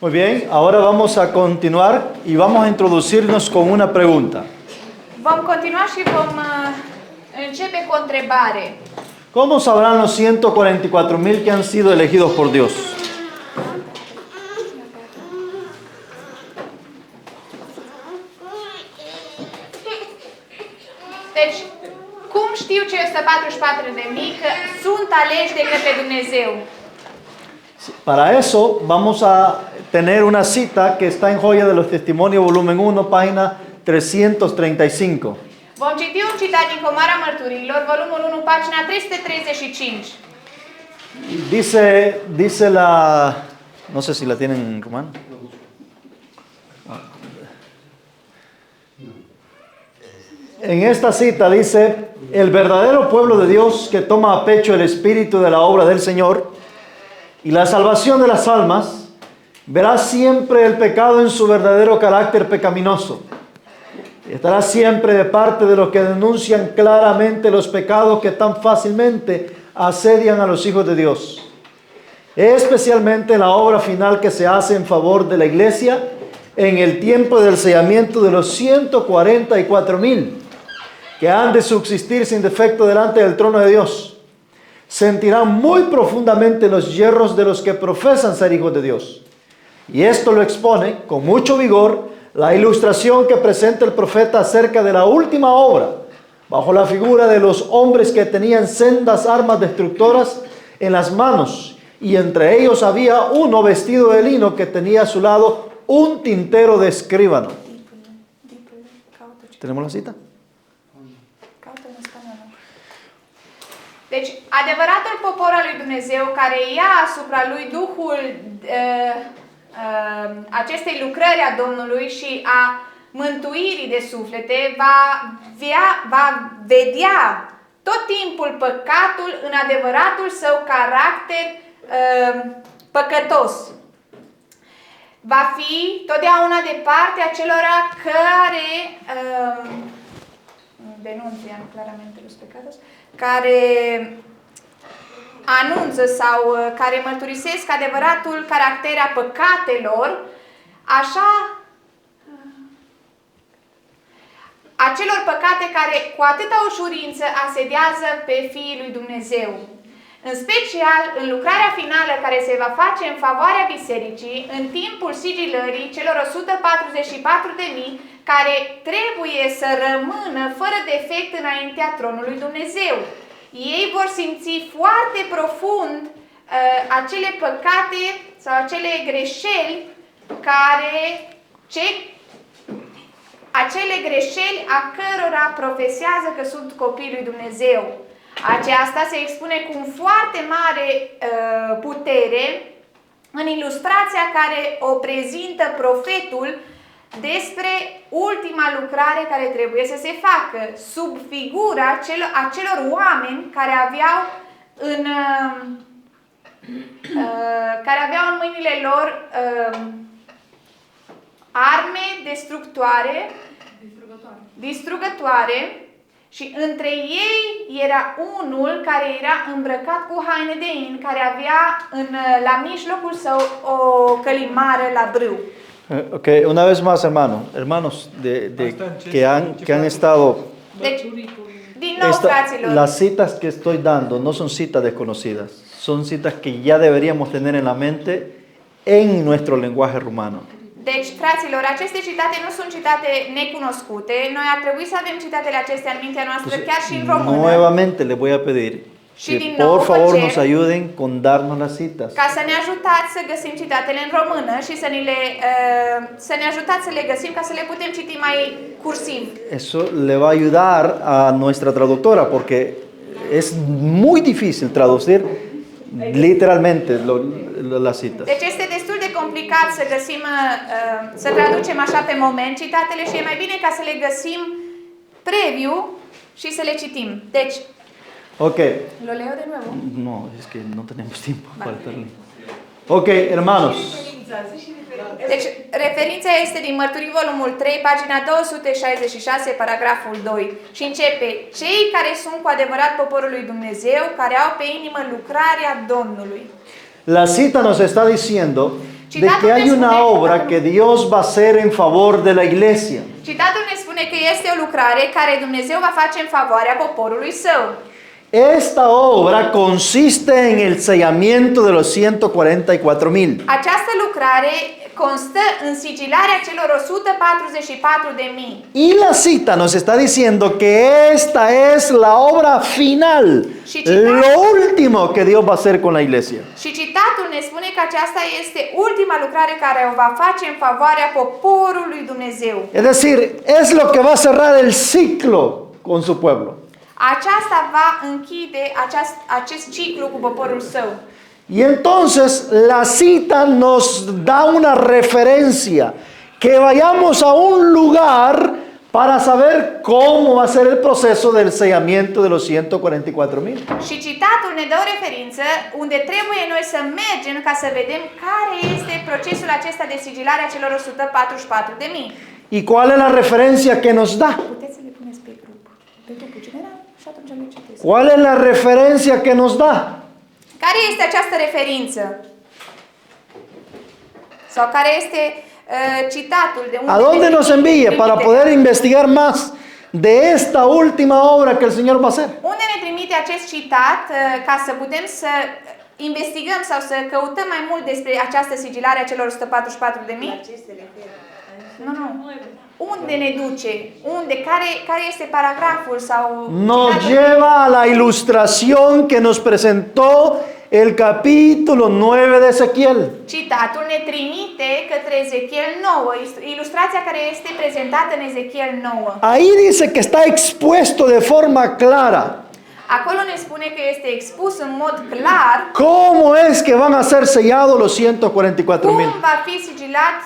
Muy bien, ahora vamos a continuar y vamos a introducirnos con una pregunta. Vom continua și vom începe cu o întrebare. ¿Cómo sabrán los 144,000 que han sido elegidos por Dios? Deci, cum știu cei 144.000 că sunt aleși de către Dumnezeu? Para eso vamos a tener una cita que está en Joya de los Testimonios, volumen 1, página 335. Vom citi un citat din Comara Mărturilor, volumul 1, pagina 335. Dice la, no sé si la tienen en rumano. En esta cita dice, el verdadero pueblo de Dios que toma a pecho el espíritu de la obra del Señor y la salvación de las almas, verá siempre el pecado en su verdadero carácter pecaminoso. Estará siempre de parte de los que denuncian claramente los pecados que tan fácilmente asedian a los hijos de Dios. Especialmente la obra final que se hace en favor de la iglesia en el tiempo del sellamiento de los 144,000 que han de subsistir sin defecto delante del trono de Dios. Sentirán muy profundamente los yerros de los que profesan ser hijos de Dios. Y esto lo expone con mucho vigor la ilustración que presenta el profeta acerca de la última obra, bajo la figura de los hombres que tenían sendas armas destructoras en las manos, y entre ellos había uno vestido de lino que tenía a su lado un tintero de escribano. ¿Tenemos la cita? Deci, adevăratul popor al lui Dumnezeu care ia asupra lui Duhul acestei lucrări a Domnului și a mântuirii de suflete va vedea tot timpul păcatul în adevăratul său caracter păcătos. Va fi totdeauna de partea acelora care denuncian claramente los pecados, care anunță sau care mărturisesc adevăratul caracter a păcatelor, așa acelor păcate care cu atâta ușurință asediază pe fiii lui Dumnezeu. În special în lucrarea finală care se va face în favoarea bisericii, în timpul sigilării celor 144.000 care trebuie să rămână fără defect înaintea tronului Dumnezeu. Ei vor simți foarte profund acele păcate sau acele greșeli acele greșeli a cărora profesează că sunt copii lui Dumnezeu. Aceasta se expune cu foarte mare putere în ilustrația care o prezintă profetul despre ultima lucrare care trebuie să se facă, sub figura acelor oameni care aveau în mâinile lor arme distrugătoare și între ei era unul care era îmbrăcat cu haine de in, care avea la mijlocul său o călimară la brâu. Ok, una vez más, hermanos que han estado... Deci, din nou, fraților, las citas que estoy dando no son citas desconocidas, son citas que ya deberíamos tener en la mente en nuestro lenguaje rumano. Deci, fraților, aceste citate nu sunt citate necunoscute. Noi ar trebui să avem citatele acestea în mintea noastră, chiar și în română. Nuevamente les voy a pedir que por favor nos ayuden con darnos las citas. Ca să ne ajutați să găsim citatele în română și să ne ajutați să le găsim ca să le putem citi mai cursiv. Eso le va a ayudar a nuestra traductora porque es muy difícil traducir literalmente las citas. Deci este destul de complicat să găsim, să traducem așa pe moment citatele și e mai bine ca să le găsim preview și să le citim. Deci, ok. ¿Lo leo de nuevo? No, es que no tenemos tiempo para estarle. Ok, hermanos. Deci, referința este din Mărturii volumul 3, pagina 266, paragraful 2. Și începe: cei care sunt cu adevărat poporul lui Dumnezeu, care au pe inimă lucrarea Domnului. La cita nos está diciendo de que hay una obra que Dios va a hacer en favor de la iglesia. Citatul ne spune că este o lucrare care Dumnezeu va face în favoarea poporului său. Esta obra consiste en el sellamiento de los 144,000. Această lucrare constă în sigilarea celor 144.000. Y la cita nos está diciendo que esta es la obra final, lo último que Dios va a hacer con la iglesia. Și citatul ne spune că aceasta este ultima lucrare care o va face în favoarea poporului Dumnezeu. Es decir, es lo que va a cerrar el ciclo con su pueblo. Aceasta va închide acest ciclu cu poporul său. Y entonces la cita nos da una referencia, que vayamos a un lugar para saber cómo va a ser el proceso del sellamiento de los 144,000. Și citatul ne dă o referință unde trebuie noi să mergem ca să vedem care este procesul acesta de sigilare a celor 144.000. ¿Y cuál es la referencia que nos da? Puteți să le puneți pe grup, pe grupul general și atunci le citesc. ¿Cuál es la referencia que nos da? Care este această referință? Sau care este citatul de unde ¿A dónde nos envía para poder investigar más de esta última obra que el Señor va a hacer? Unde ne trimite acest citat ca să putem să investigăm sau să căutăm mai mult despre această sigilare a celor 144.000? Nu. Unde ne duce? Unde? Care este paragraful sau Nos lleva a la ilustración que nos presentó el capítulo 9 de Ezequiel. Citatul ne trimite către Ezechiel 9, ilustrația care este prezentată în Ezechiel 9. Ahí dice que está expuesto de forma clara Acolo ne spune că este expus în mod clar cómo es que van a ser sellados los cum 144,000. va fi sigilat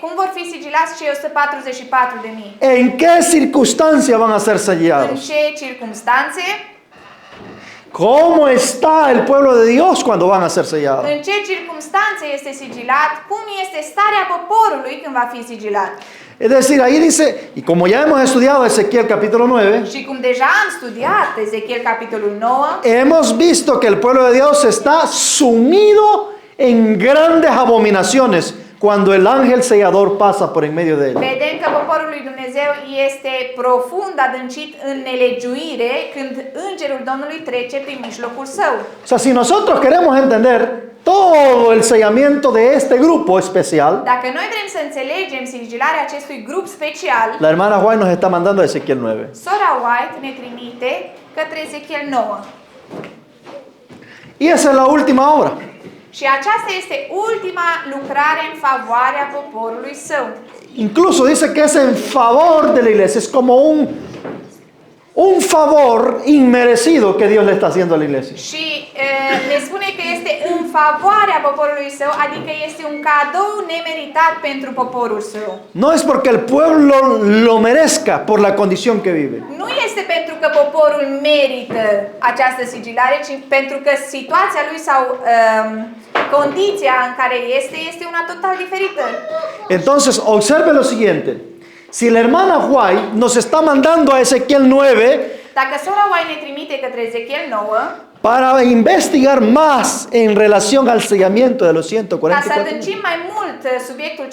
cum vor fi sigilați cei 144.000. ¿En qué circunstancia van a ser În sellados? ce circunstanțe? ¿Cómo está el pueblo de Dios cuando van a ser sellados? În ce circunstanțe este sigilat? Cum este starea poporului când va fi sigilat? Es decir, ahí dice, y como ya hemos estudiado Ezequiel capítulo 9, Și cum deja am studiat Ezechiel capitolul 9, hemos visto que el pueblo de Dios está sumido en grandes abominaciones cuando el ángel sellador pasa por en medio de él. vedem că poporul lui Dumnezeu este profund adâncit în nelegiuire când îngerul Domnului trece prin mijlocul său. O sea, si nosotros queremos entender todo el sellamiento de este grupo especial, Dacă noi vrem să înțelegem sigilarea acestui grup special, la hermana White nos está mandando a Ezequiel 9. Sora White ne trimite către Ezechiel 9. Y esa es la última obra. Și aceasta este ultima lucrare în favoarea poporului său. Incluso dice que es en favor de la iglesia, es como un favor inmerecido que Dios le está haciendo a la iglesia. Și ne spune că este în favoarea poporului său, adică este un cadou nemeritat pentru poporul său. No es porque el pueblo lo merezca por la condición que vive. Nu este pentru că poporul merită această sigilare, ci pentru că situația lui sau condiția în care este una total diferită. Entonces, observe lo siguiente. Si la hermana White nos está mandando a Ezequiel 9 Dacă sora White ne trimite către Ezechiel 9, para investigar más en relación al sellamiento de los ca să 144, adâncim mai mult subiectul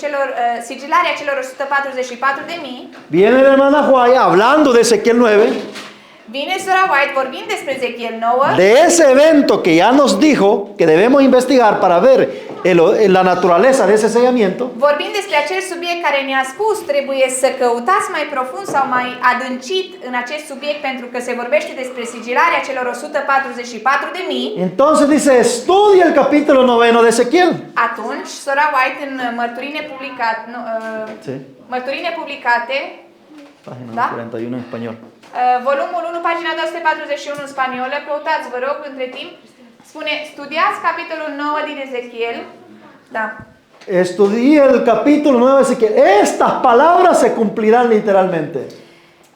sigilarea celor 144.000, viene la hermana White hablando de Ezequiel 9, vine sora White vorbind despre Ezechiel 9, de ese evento que ya nos dijo que debemos investigar para ver la naturaleza de ese sellamiento. vorbind despre acel subiect care ne-a spus trebuie să căutați mai profund sau mai adâncit în acest subiect pentru că se vorbește despre sigilarea celor 144.000. Entonces dice, estudia el capítulo 9 de Ezequiel. Atunci, sora White în Sí, mărturii nepublicate, página Da? 41 en español. volumul 1, pagina 241 în spaniolă, căutați, vă rog, între timp, spune, studiați capitolul 9 din Ezechiel, da. Estudié el capítulo 9 de Ezequiel. Estas palabras se cumplirán literalmente.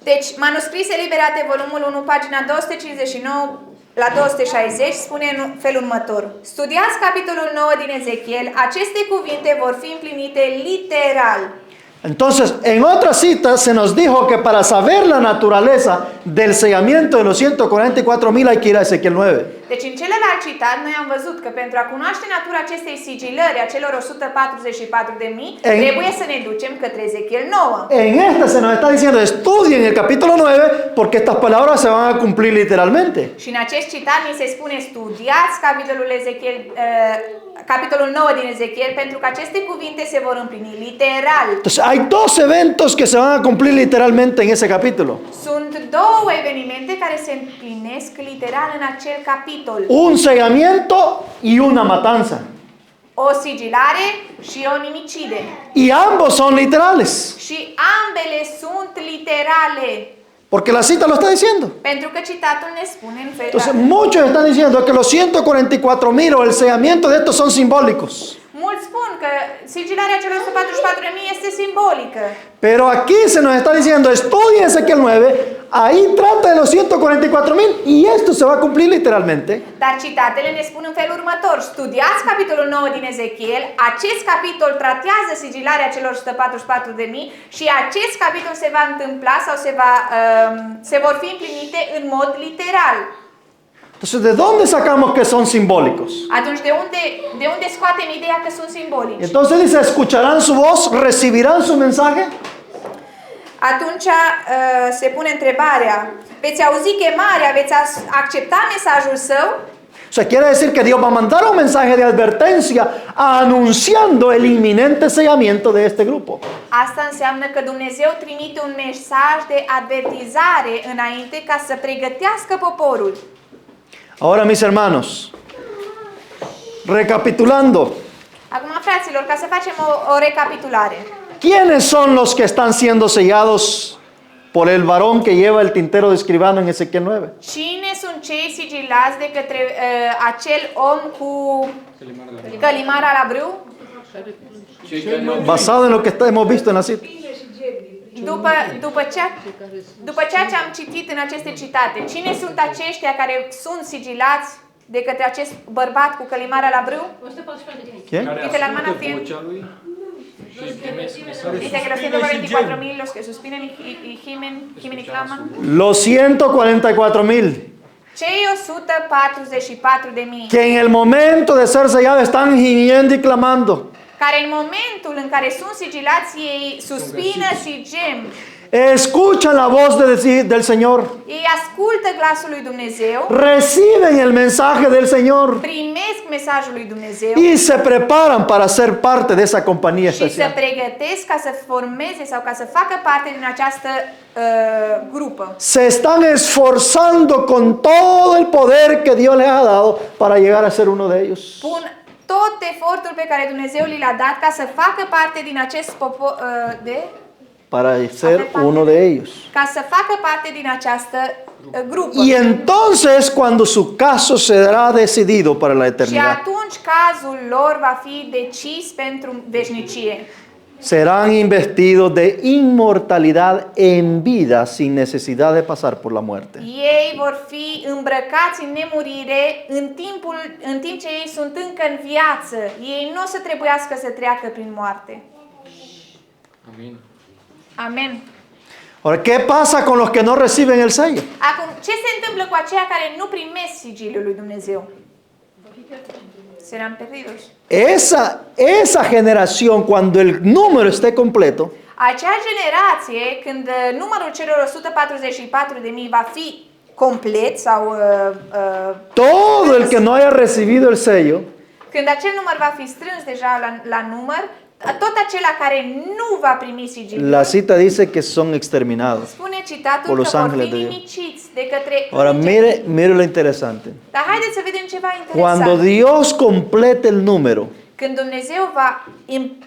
Deci, manuscrise liberate, volumul 1, pagina 259 la 260, spune în felul următor. Studiați capitolul 9 din Ezechiel, aceste cuvinte vor fi împlinite literal. Entonces, en otra cita se nos dijo que para saber la naturaleza del sellamiento de los 144,000 hay que ir a Ezequiel 9. Deci în celălalt citat noi am văzut că pentru a cunoaște natura acestei sigilări a celor 144.000 trebuie să ne ducem către Ezechiel 9. En esta se nos está diciendo, estudien el capítulo 9 porque estas palabras se van a cumplir literalmente. Și în acest citat ni se spune studiați capitolul 9 din Ezechiel pentru că aceste cuvinte se vor împlini literal. Entonces, hay dos eventos que se van a cumplir literalmente en ese capítulo. Sunt două evenimente care se împlinesc literal în acel capitol. Un sellamiento y una matanza. O sigilare și o nimicide. Y ambos son literales. Și ambele sunt literale. Porque la cita lo está diciendo. Pentru că citatul ne spune în felul. Entonces, muchos están diciendo que los 144,000 o el sellamiento de estos son simbólicos. Mulți spun că sigilarea celor 144.000 este simbolică. Pero aquí se nos está diciendo, estudien Ezequiel 9, ahí trata de los 144,000 y esto se va a cumplir literalmente. Dar citatele ne spun în felul următor. Studiați capitolul 9 din Ezechiel, acest capitol tratează sigilarea celor 144.000 și acest capitol se va întâmpla sau se vor fi împlinite în mod literal. Entonces, ¿de dónde sacamos que son simbólicos? Atunci de unde scoatem ideea că sunt simbolici? Entonces dice, escucharán su voz, recibirán su mensaje. Atunci se pune întrebarea, veți auzi chemarea, veți accepta mesajul său? O sea, quiere decir que Dios va a mandar un mensaje de advertencia anunciando el inminente sellamiento de este grupo. Asta înseamnă că Dumnezeu trimite un mesaj de avertizare înainte ca să pregătească poporul. Ahora, mis hermanos, recapitulando, Acum, fraților, ca să facem o recapitulare. ¿quiénes son los que están siendo sellados por el varón que lleva el tintero de escribano en Ezequiel 9? Cine sunt cei sigilați de către acel om cu călimara la brâu? Basado en lo que hemos visto en la cita. După ceea ce am citit în aceste citate, cine sunt aceștia care sunt sigilați de către acest bărbat cu călimara la brâu? ¿Quién? Dice la hermana Fien. Dice que los 144.000 los que suspiran y gimen y claman. Los 144,000 Cei 144.000 que en el momento de ser sellados están gimiendo y clamando. care în momentul în care sunt sigilați ei suspină și gem. Escuchan la voz del Señor. Ei ascultă glasul lui Dumnezeu, Reciben el mensaje del Señor. primesc mesajul lui Dumnezeu Y se preparan para ser parte de esa compañía și se especial. pregătesc ca să formeze sau ca să facă parte din această grupă. Se están esforzando con todo el poder que Dios les ha dado para llegar a ser uno de ellos. Pun tot efortul pe care Dumnezeu li l-a dat ca să facă parte din acest popor Para ser uno de ellos. ca să facă parte din această grupă. Y entonces cuando su caso será decidido para la Și eternidad, atunci cazul lor va fi decis pentru veșnicie. serán investidos de inmortalidad en vida sin necesidad de pasar por la muerte. Ei vor fi îmbrăcați în nemurire în timp ce ei sunt încă în viață. Ei nu o să trebuiască să treacă prin moarte. Amin. Amen. Ahora, ¿qué pasa con los que no reciben el sello? Acum, ce se întâmplă cu aceia care nu primesc sigiliul lui Dumnezeu? Serán perdidos. Esa generación, cuando el número esté completo, Acea generație, când numărul celor 144.000 va fi complet sau todo el que no haya recibido el sello, când acel număr va fi strâns deja la număr, tot acela care nu va primi sigiliul, la cita dice que son exterminados. spune citatul por los că vor ángeles fi de Dios. nimiciți de către Ahora, îngeri. mire lo interesante. Dar haideți să vedem ceva Cuando interesant. Dios complete el número Când Dumnezeu va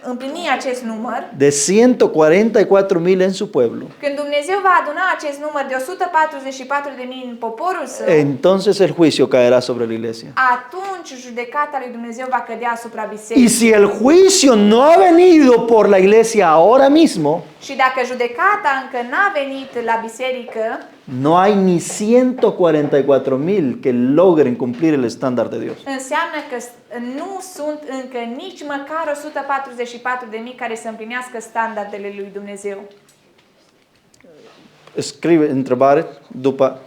împlini acest număr, de 144,000 en su pueblo, când Dumnezeu va aduna acest număr de 144.000 în poporul său, entonces el juicio caerá sobre la iglesia. atunci judecata lui Dumnezeu va cădea asupra Y bisericii. si el juicio no ha venido por la iglesia ahora mismo, Și dacă judecata încă n-a venit la biserică, no hay ni 144,000 que logren cumplir el estándar de Dios. Înseamnă că nu sunt încă nici măcar 144.000 care să împlinească standardele lui Dumnezeu. Escribe întrebare după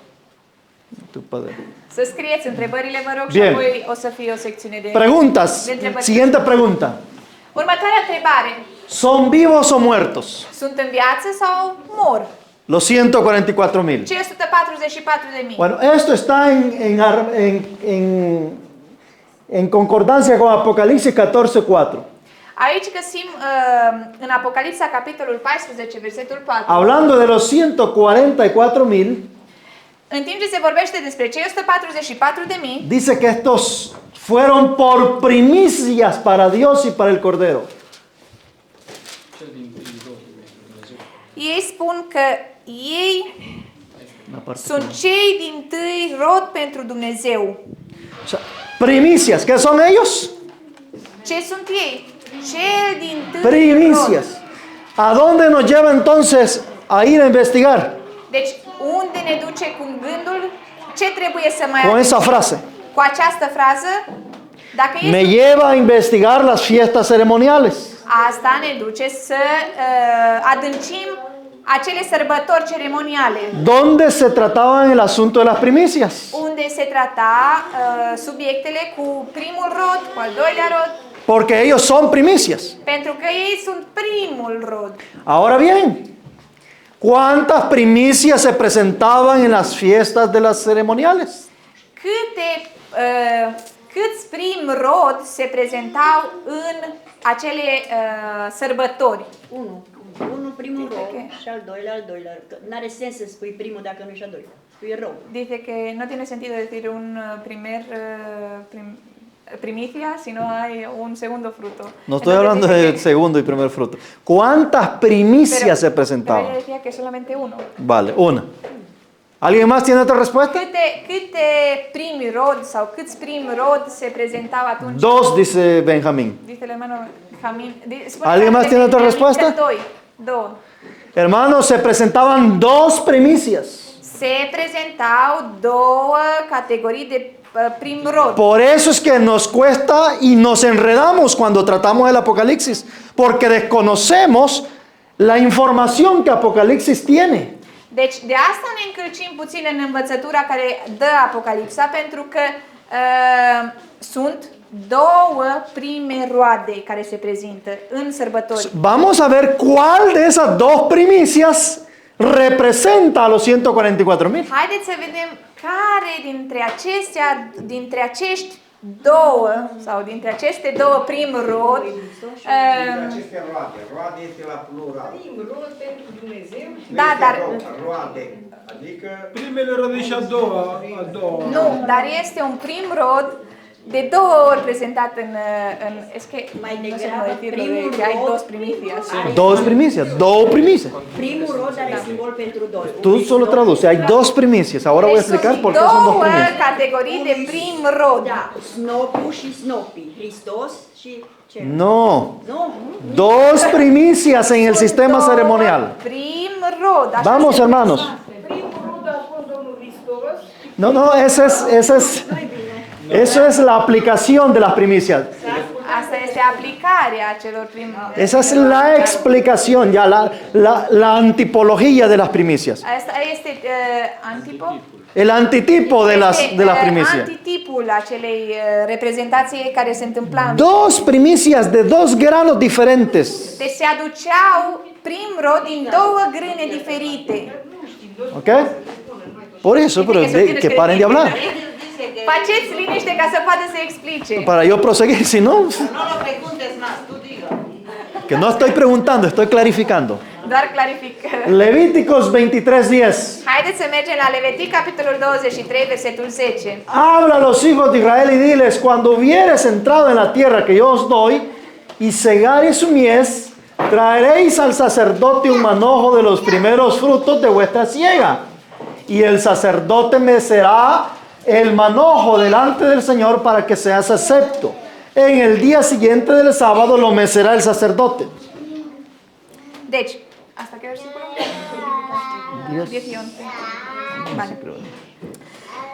de. Să scrieți întrebările, vă rog, Bien. și apoi o să fie o secțiune de Preguntas. de întrebări. Siguiente pregunta. Următoarea întrebare. ¿Son vivos o muertos? Sunt în viață sau mor? Los 144,000. Cei 144.000. Bueno, esto está en concordancia con Apocalipsis 14:4. Aici găsim în Apocalipsa, capitolul 14, versetul 4. Hablando de los 144,000, În timp ce se vorbește despre cei 144.000, dice que estos fueron por primicias para Dios y para el Cordero. Cel din tâi rod pentru Dumnezeu. ei spun că ei La parte sunt final. cei din tâi rod pentru Dumnezeu. O sea, primicias, ¿qué son ellos? Ce sunt ei? Cel din tâi Primicias. rod. ¿A dónde nos lleva entonces a ir a investigar? Deci, unde ne duce cu gândul? Ce trebuie să mai Con esa atingem? frase. Cu această frază? Dacă Me este, lleva a investigar las fiestas ceremoniales. asta ne duce să adâncim acele sărbători ceremoniale, ¿Dónde se trataban el asunto de las primicias? unde se trata subiectele cu primul rod, cu al doilea rod, Porque ellos son primicias. pentru că ei sunt primul rod. Ahora bien, ¿cuántas primicias se presentaban en las fiestas de las ceremoniales? Câți prim rod se prezentau în acele sărbători? Unul primul Dice rog che- și al doilea. Că n-are sens să spui primul dacă nu e și al doilea. Spui rog. Dice que no tiene sentido decir un primicia si no hay un segundo fruto. No estoy Entonces hablando dice del que- segundo y primer fruto. ¿Cuántas primicias se pero presentaban? ella decía que solamente uno. Vale, una. ¿Alguien más tiene otra respuesta? Câte primi rod sau câți primi rod se prezentau atunci? Dos, dice Benjamín. Dice el hermano Jamín. ¿Alguien más tiene otra respuesta? Două. Hermanos, se presentaban dos primicias. Se prezentau două categorii de prim rod. Por eso es que nos cuesta y nos enredamos cuando tratamos el Apocalipsis, porque desconocemos la información que Apocalipsis tiene. Deci, de asta ne încălcim puțin în învățătura care dă Apocalipsa, pentru că sunt două prime roade care se prezintă în sărbători. Vamos a ver cuál de esas dos primicias representa a los 144,000. Haideți să vedem care dintre acești două, sau dintre aceste două prim rod, Aceste roade. Roade este la plural. Rod pentru Dumnezeu. da, dar Roade. Adică Primele rode și a doua. nu, dar este un prim rod de două ori prezentat în es que Mai no sé degrabă, cómo decirlo, primul de que hay rod dos primicias. Dos primicias, dos primicias. Primul rod are simbol pentru doi. Tú solo traduce, hay dos primicias. Ahora voy a Deci explicar sunt por qué son dos două primicias. categorii de prim rod. Da, snopul și snopii. Hristos și ce? No, Nu? dos primicias en el sistema Două ceremonial. Prim rod. așa Vamos, se hermanos. Primul rod a fost Domnul Hristos. No, no, eso es la aplicación de las primicias. Asta este aplicarea celor prim. Esa es la explicación, ya la antipología de las primicias. Asta este antipo. El antitipo de las primicias. Antitipul acelei reprezentații care se întâmpla. Dos primicias de dos granos diferentes. Deci se aduceau prim rod din două grâne diferite. ¿Ok? Por eso, pero que paren de hablar. Faceți liniște ca să poată să explice. Para yo proseguir, si no, Nu lo preguntes más, tú diga. que no estoy preguntando, estoy clarificando. Doar clarific. Levíticos 23:10. Haideți să mergem la Levitic, capitolul 23, versetul 10. Habla a los hijos de Israel y diles, cuando hubieres entrado en la tierra que yo os doy y segares su mies, traeréis al sacerdote un manojo de los primeros frutos de vuestra siega. Y el sacerdote mecerá el manojo delante del Señor para que seas acepto. En el día siguiente del sábado lo mecerá el sacerdote. Deci, asta că versículo? 11. Vale.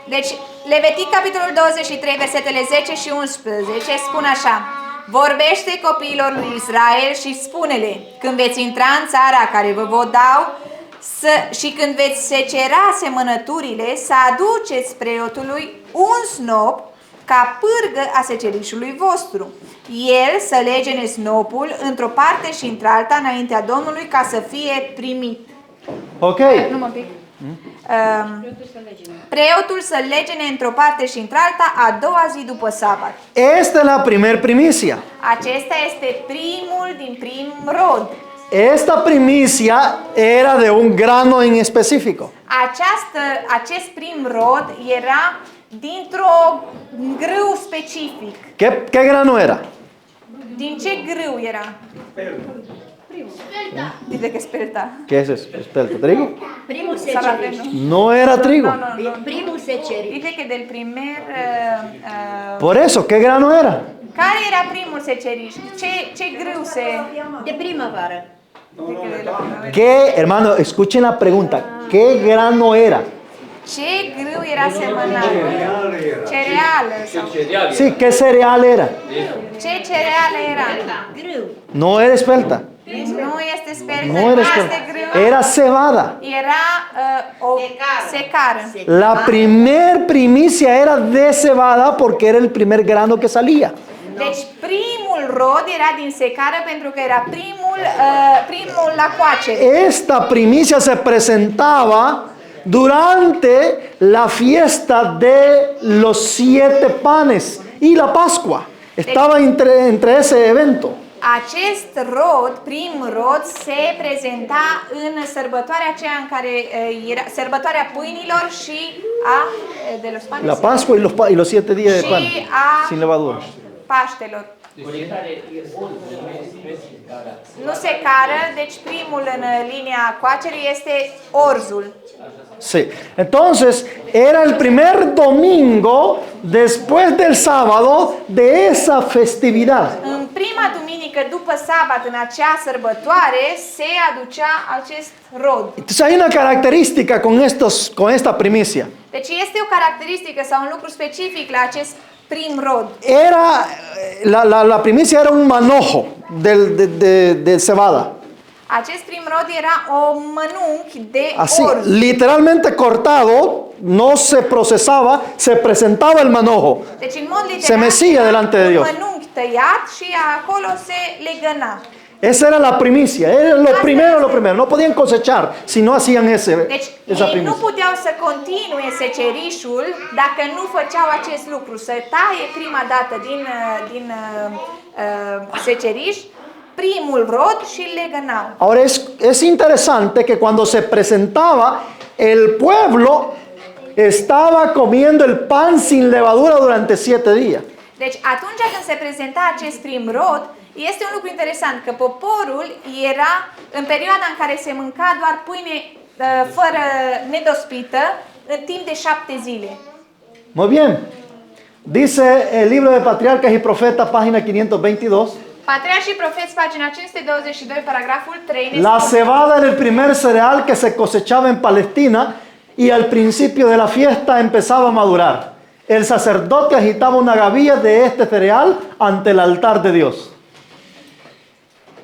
Deci, Levitic, capitolul 23, versetele 10 și 11, spun așa: Vorbește copiilor lui Israel și spune-le, când veți intra în țara care vă dau și când veți secera semănăturile, să aduceți preotului un snop ca pârgă a secerișului vostru. El să legene snopul într-o parte și într-alta înaintea Domnului ca să fie primit. Ok. Numai un pic. Preotul să legene într-o parte și într-alta a doua zi după sabat. Esta es la primer primicia. Acesta este primul din prim rod. Esta primicia era de un grano en específico. Acest prim rod era dintr-o grâu specific. ¿Qué grano era? Din ce grâu era? Dite că spelta. ¿Qué es eso? ¿Espelta? ¿Trigo? Primul Sarafel, seceriș. nu? No era trigo. No. Primul seceriș. Dite că del primer... Por eso, ¿qué grano era? care era primul seceriș? Ce grâu se... De primăvară. ¿Qué, hermano, escuchen la pregunta? ¿Qué grano era? Ce grâu era semănat? Cereală. Sau... Cereali. Sí, ¿qué cereal era? Ce cereală era? Grâu. No era espelta. Nu este speltă, No era este espelta. grâu. Era cebada. Era o secară. La primer primicia era de cebada porque era el primer grano que salía. Deci primul rod era din secară pentru că era primul la coacere. Esta primicia se presentaba durante la fiesta de los 7 panes y la Pascua. Estaba entre ese evento. Acest rod, prim rod, se prezenta în sărbătoarea aceea în care era sărbătoarea pâinilor și de los panes. La Pascua y los 7 días de pan Și sin levadura. Paștelor. Nu se cară, deci primul în linia coacerii este orzul. Sí. Entonces, era el primer domingo después del sábado de esa festividad. În prima duminică după sabat, în acea sărbătoare, se aducea acest rod. Entonces hay una característica con esta primicia. Deci este o caracteristică sau un lucru specific la acest prim rod. Era, la primicia era un manojo de cebada. Acest prim rod era o mănunchi de Así, orz. literalmente cortado, no se procesaba, se presentaba el manojo. Deci în mod literal, Se mesía delante de un Dios. mănunchi tăiat și acolo se legăna. Esa era la primicia, era lo primero. No podían cosechar si no hacían Deci esa ei nu primicia. puteau să continue secerișul dacă nu făceau acest lucru, să taie prima dată din seceriș primul rod și îl legănau. Ahora es interesante que cuando se presentaba, el pueblo estaba comiendo el pan sin levadura durante 7 días. Deci atunci când se prezenta acest prim rod, este un lucru interesant că poporul era în perioada în care se mânca doar pâine fără nedospită în timp de 7 zile. Muy bien. Dice el libro de Patriarcas y Profetas, página 522. Patriarhi și Profeți, pagina 522, paragraful 3. La cebada era el primer cereal que se cosechaba en Palestina y al principio de la fiesta empezaba a madurar. El sacerdote agitaba una gavilla de este cereal ante el altar de Dios.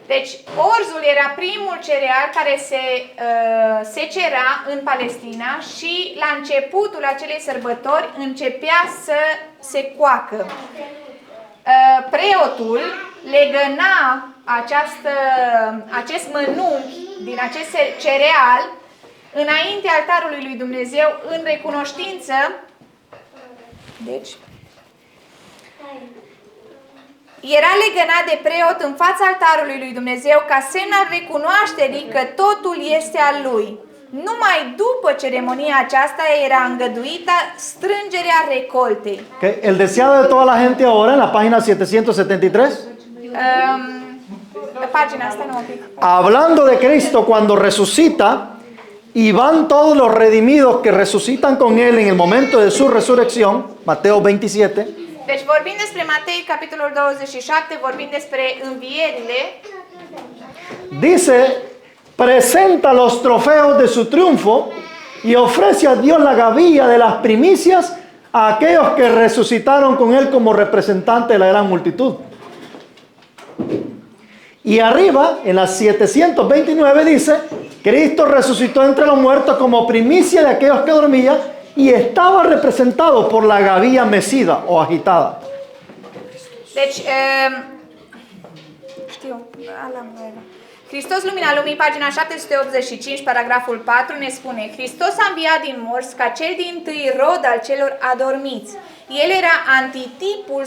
Deci, orzul era primul cereal care se secera în Palestina și la începutul acelei sărbători începea să se coacă. Preotul legăna acest mănunchi din acest cereal înainte altarului lui Dumnezeu în recunoștință. Deci, era legănat de preot în fața altarului lui Dumnezeu ca semn al recunoașterii că totul este al lui. Numai după ceremonia aceasta era îngăduită strângerea recoltei. Okay. El deseado de toda la gente ahora en la página 773. Pagina asta nu un pic. Hablando de Cristo cuando resucita y van todos los redimidos que resucitan con él en el momento de su resurrección, Mateo 27. Deci vorbim despre Matei, capitolul 27, vorbim despre învierile. Dice, presenta los trofeos de su triunfo y ofrece a Dios la gavilla de las primicias a aquellos que resucitaron con Él como representante de la gran multitud. Y arriba, en las 729, dice, Cristo resucitó entre los muertos como primicia de aquellos que dormían y estaba representado por la gavilla mecida o agitada. Deci, știu, ala mea. Hristos Lumina Lumii, pagina 785, paragraful 4, ne spune: Hristos a înviat din morți ca cel dintâi rod al celor adormiți. El era antitipul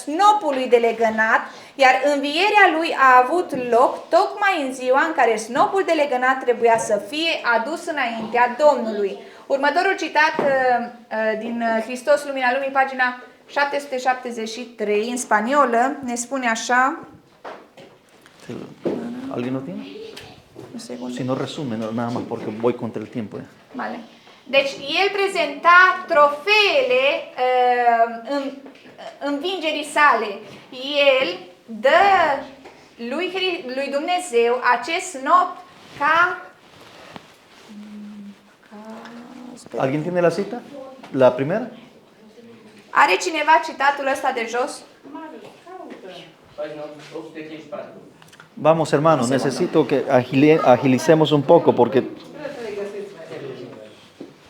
snopului de legănat, iar învierea lui a avut loc tocmai în ziua în care snopul de legănat trebuia să fie adus înaintea Domnului. Următorul citat din Hristos Lumina Lumii, pagina 773, în spaniolă, ne spune așa. ¿Alguien lo tiene? Un segundo. Si no resume, no, nada más porque voy contra el tiempo. Vale. Deci el prezenta trofeele învingerii sale. El dă lui Dumnezeu acest snop ca ¿Alguien tiene la cita? ¿La primera? Are cineva citatul ăsta de jos? Pagina 854. Vamos, hermanos, necesito que agilicemos un poco porque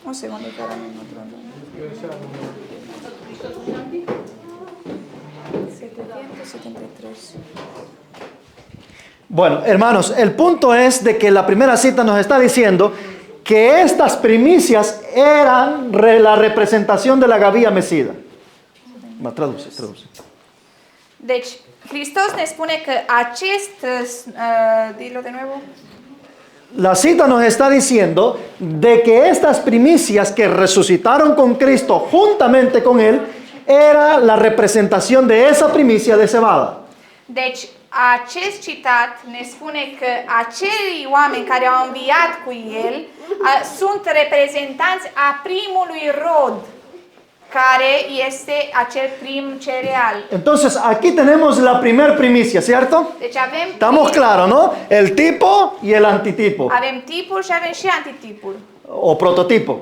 Un segundo, que ahora mismo trono. 773. Bueno, hermanos, el punto es de que la primera cita nos está diciendo que estas primicias eran la representación de la gavilla mecida. Va, traduce. Deci, Hristos ne spune că acest, dilo de nuevo. La cita nos está diciendo de que estas primicias que resucitaron con Cristo juntamente con Él era la representación de esa primicia de cebada. Deci, acest citat ne spune că acei oameni care au înviat cu El sunt reprezentanți a primului rod, care este acel prim cereal. Entonces, aquí tenemos la primer primicia, ¿cierto? Deci avem Estamos claros, ¿no? El tipo y el antitipo. Avem tipul și avem și antitipul. O prototipo.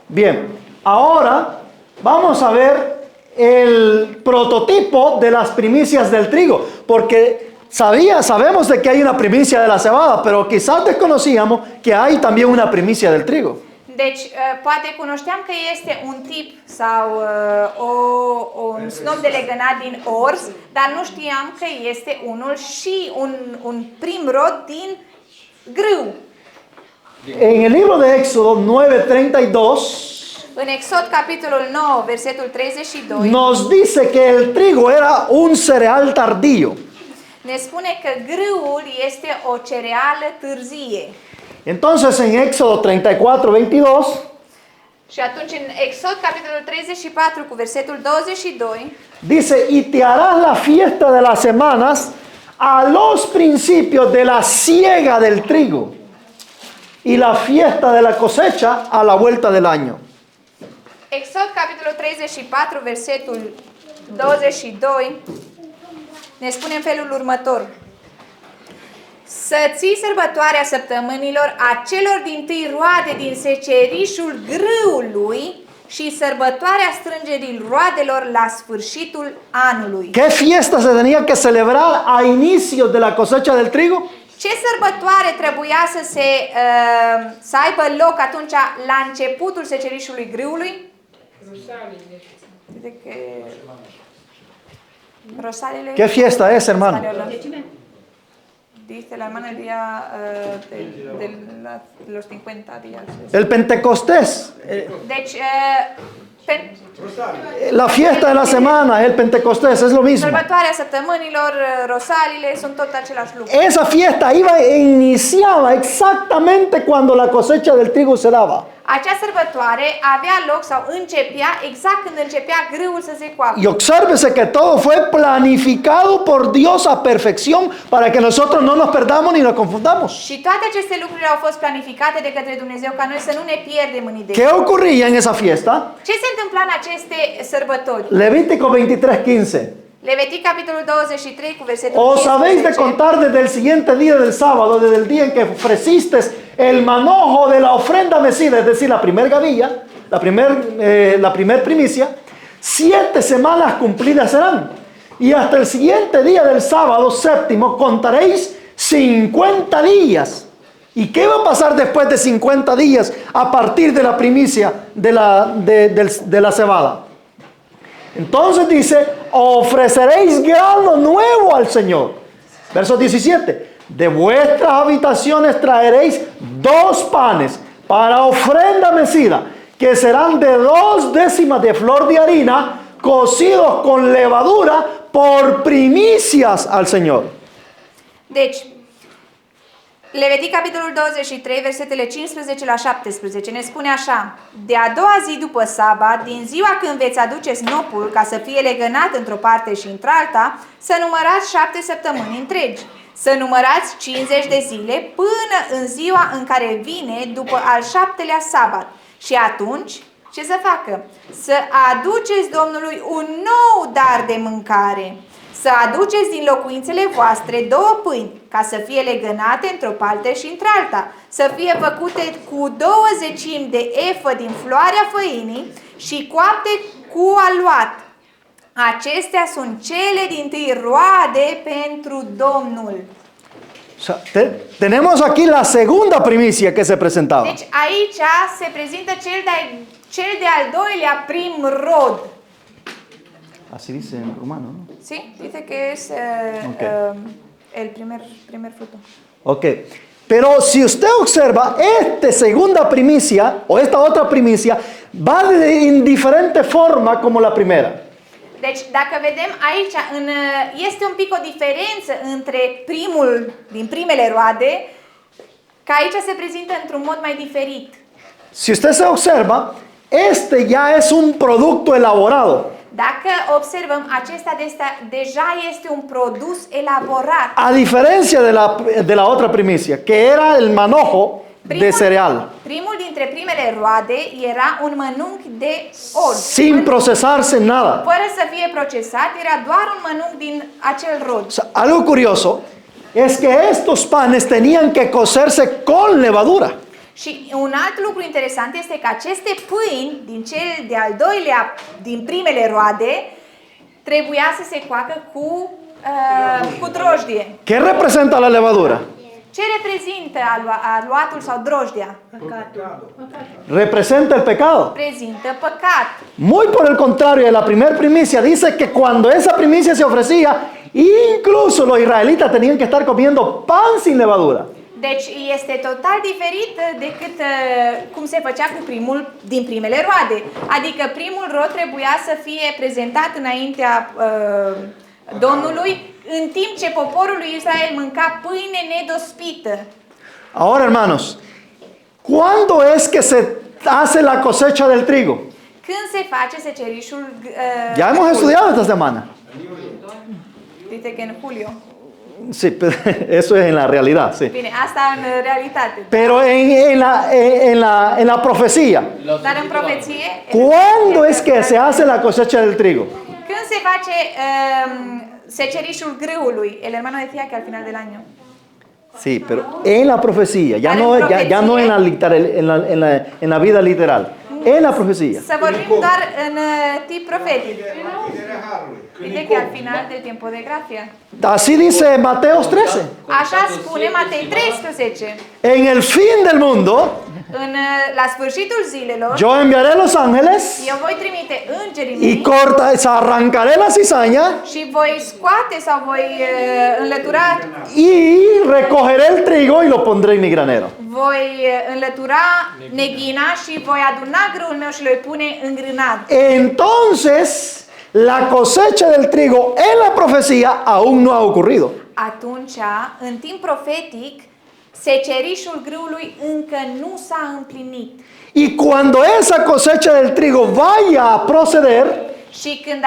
Bien, ahora vamos a ver el prototipo de las primicias del trigo, porque sabemos de que hay una primicia de la cebada, pero quizás desconocíamos que hay también una primicia del trigo. Deci, poate cunoșteam că este un tip sau un snop de legănat din orz, dar nu știam că este unul și un prim rod din grâu. En el libro de Éxodo 9:32 În Exod, capitolul 9, versetul 32, nos dice que el trigo era un cereal tardío. ne spune că grâul este o cereală târzie. Entonces en Éxodo 34:22 Și atunci în Exod, capitolul 34, cu versetul 22, dice, y te harás la fiesta de las semanas a los principios de la siega del trigo y la fiesta de la cosecha a la vuelta del año. Exod, capitolul 34, versetul 22, ne spune în felul următor. Să ții sărbătoarea săptămânilor a celor dintâi roade din secerișul grâului și sărbătoarea strângerii roadelor la sfârșitul anului. ¿Qué fiesta se tenía que celebrar a inicios de la cosecha del trigo? Ce sărbătoare trebuia să aibă loc atunci la începutul secerișului grâului? Rosalile. ¿Qué fiesta es, hermano? Dice la hermana el día de los 50 días. El Pentecostés, Deci, la fiesta de la semana, el Pentecostés, es lo mismo. sărbătoarea săptămânilor, rosalile, sunt tot același lucru. Esa fiesta iniciaba exactamente cuando la cosecha del trigo se daba. Acea sărbătoare avea loc sau începea exact când începea grâul să se coapă. Y obsérvese que todo fue planificado por Dios a perfección para que nosotros no nos perdamos ni nos confundamos. Și toate aceste lucruri au fost planificate de către Dumnezeu ca noi să nu ne pierdem în idei. ¿Qué ocurría en esa fiesta? Ce se întâmpla în aceste sărbători? Levítico 23:15. Levitic, capitolul 23, cu versetul Os habéis de 15. contar desde el siguiente día del sábado, desde el día en que ofreciste el manojo de la ofrenda mecida, es decir, la primer gavilla, la primer primicia, 7 semanas cumplidas serán. Y hasta el siguiente día del sábado séptimo contaréis 50 días. ¿Y qué va a pasar después de 50 días a partir de la primicia de la cebada? Entonces dice, ofreceréis grano nuevo al Señor. Verso 17. De vuestras habitaciones traeréis 2 panes para ofrenda mecida, que serán de 2 décimas de flor de harina, cocidos con levadura por primicias al Señor. Deci, Levitic, capitolul 23, versetele 15 la 17, ne spune așa: de a doua zi după sabat, din ziua când veți aduce snopul ca să fie legănat într-o parte și într-alta, să numărați 7 săptămâni întregi. Să numărați 50 de zile până în ziua în care vine după al 7-lea sabat. Și atunci, ce să facă? Să aduceți Domnului un nou dar de mâncare. Să aduceți din locuințele voastre 2 pâini, ca să fie legănate într-o parte și într-alta, să fie făcute cu 20 de efă din floarea făinii și coapte cu aluat. Acestea sunt cele dintâi roade pentru Domnul. O sea, tenemos aquí la segunda primicia que se presentaba. Deci aici se prezintă cel de-al doilea prim rod. Así dice en rumano, ¿no? Sí, dice que es el primer fruto. Ok. Pero si usted observa, esta segunda primicia o esta otra primicia va en diferente forma como la primera. Deci, dacă vedem aici, este un pic o diferență între primul din primele roade, că aici se prezintă într-un mod mai diferit. Si usted se observa, este ya es un producto elaborado. Dacă observăm, acesta deja este un produs elaborat. A diferencia de la otra primicia, que era el manojo de cereal. Primul dintre primele roade era un mănunchi de orz. Sin procesarse nada. Fără să fie procesat, era doar un mănunchi din acel rod. O sea, algo curioso es que estos panes tenían que cocerse con levadura. Și un alt lucru interesant este că aceste pâini din cel de-al doilea, din primele roade, trebuia să se coacă cu drojdie. ¿Qué representa la levadura? Ce reprezintă aluatul sau drojdia? Representa el pecado. Prezintă păcat. Muy por el contrario de la primera primicia, dice que cuando esa primicia se ofrecía, incluso los israelitas tenían que estar comiendo pan sin levadura. Deci este total diferit decât cum se făcea cu primul din primele roade. Adică primul rod trebuia să fie prezentat înaintea Domnului, în timp ce poporul lui Israel mânca pâine nedospită. Ahora, hermanos, ¿cuándo es que se hace la cosecha del trigo? Când se face secerișul Ya hemos estudiado esta semana. Dice că în julio. Sí, eso es en la realidad, sí. Bine, asta în realitate. Pero en la profecía, Dar în profeție, ¿cuándo es que se hace la cosecha del trigo? când se face secerișul grâului? El hermano decía que al final del año. Sí, pero en la profecía, ya no en la vida literal, en la profecía. Să vorbim doar în tip profetic. Dice que al final del tiempo de gracia. Así dice Mateos 13. Așa spune Matei 13. En el fin del mundo, La sfârșitul zilelor, yo enviaré los ángeles eu voi trimite îngerii y mei arrancaré la cizaña și voi scoate sau voi înlătura, y recogeré el trigo y lo pondré en mi granero. voi înlătura neghina și voi aduna grâul meu și îl voi pune în grânar. Entonces, la cosecha del trigo en la profecía aún no ha ocurrido. Atunci, în timp profetic, secerișul grâului încă nu s-a împlinit. Y cuando esa cosecha del trigo vaya a proceder, Și când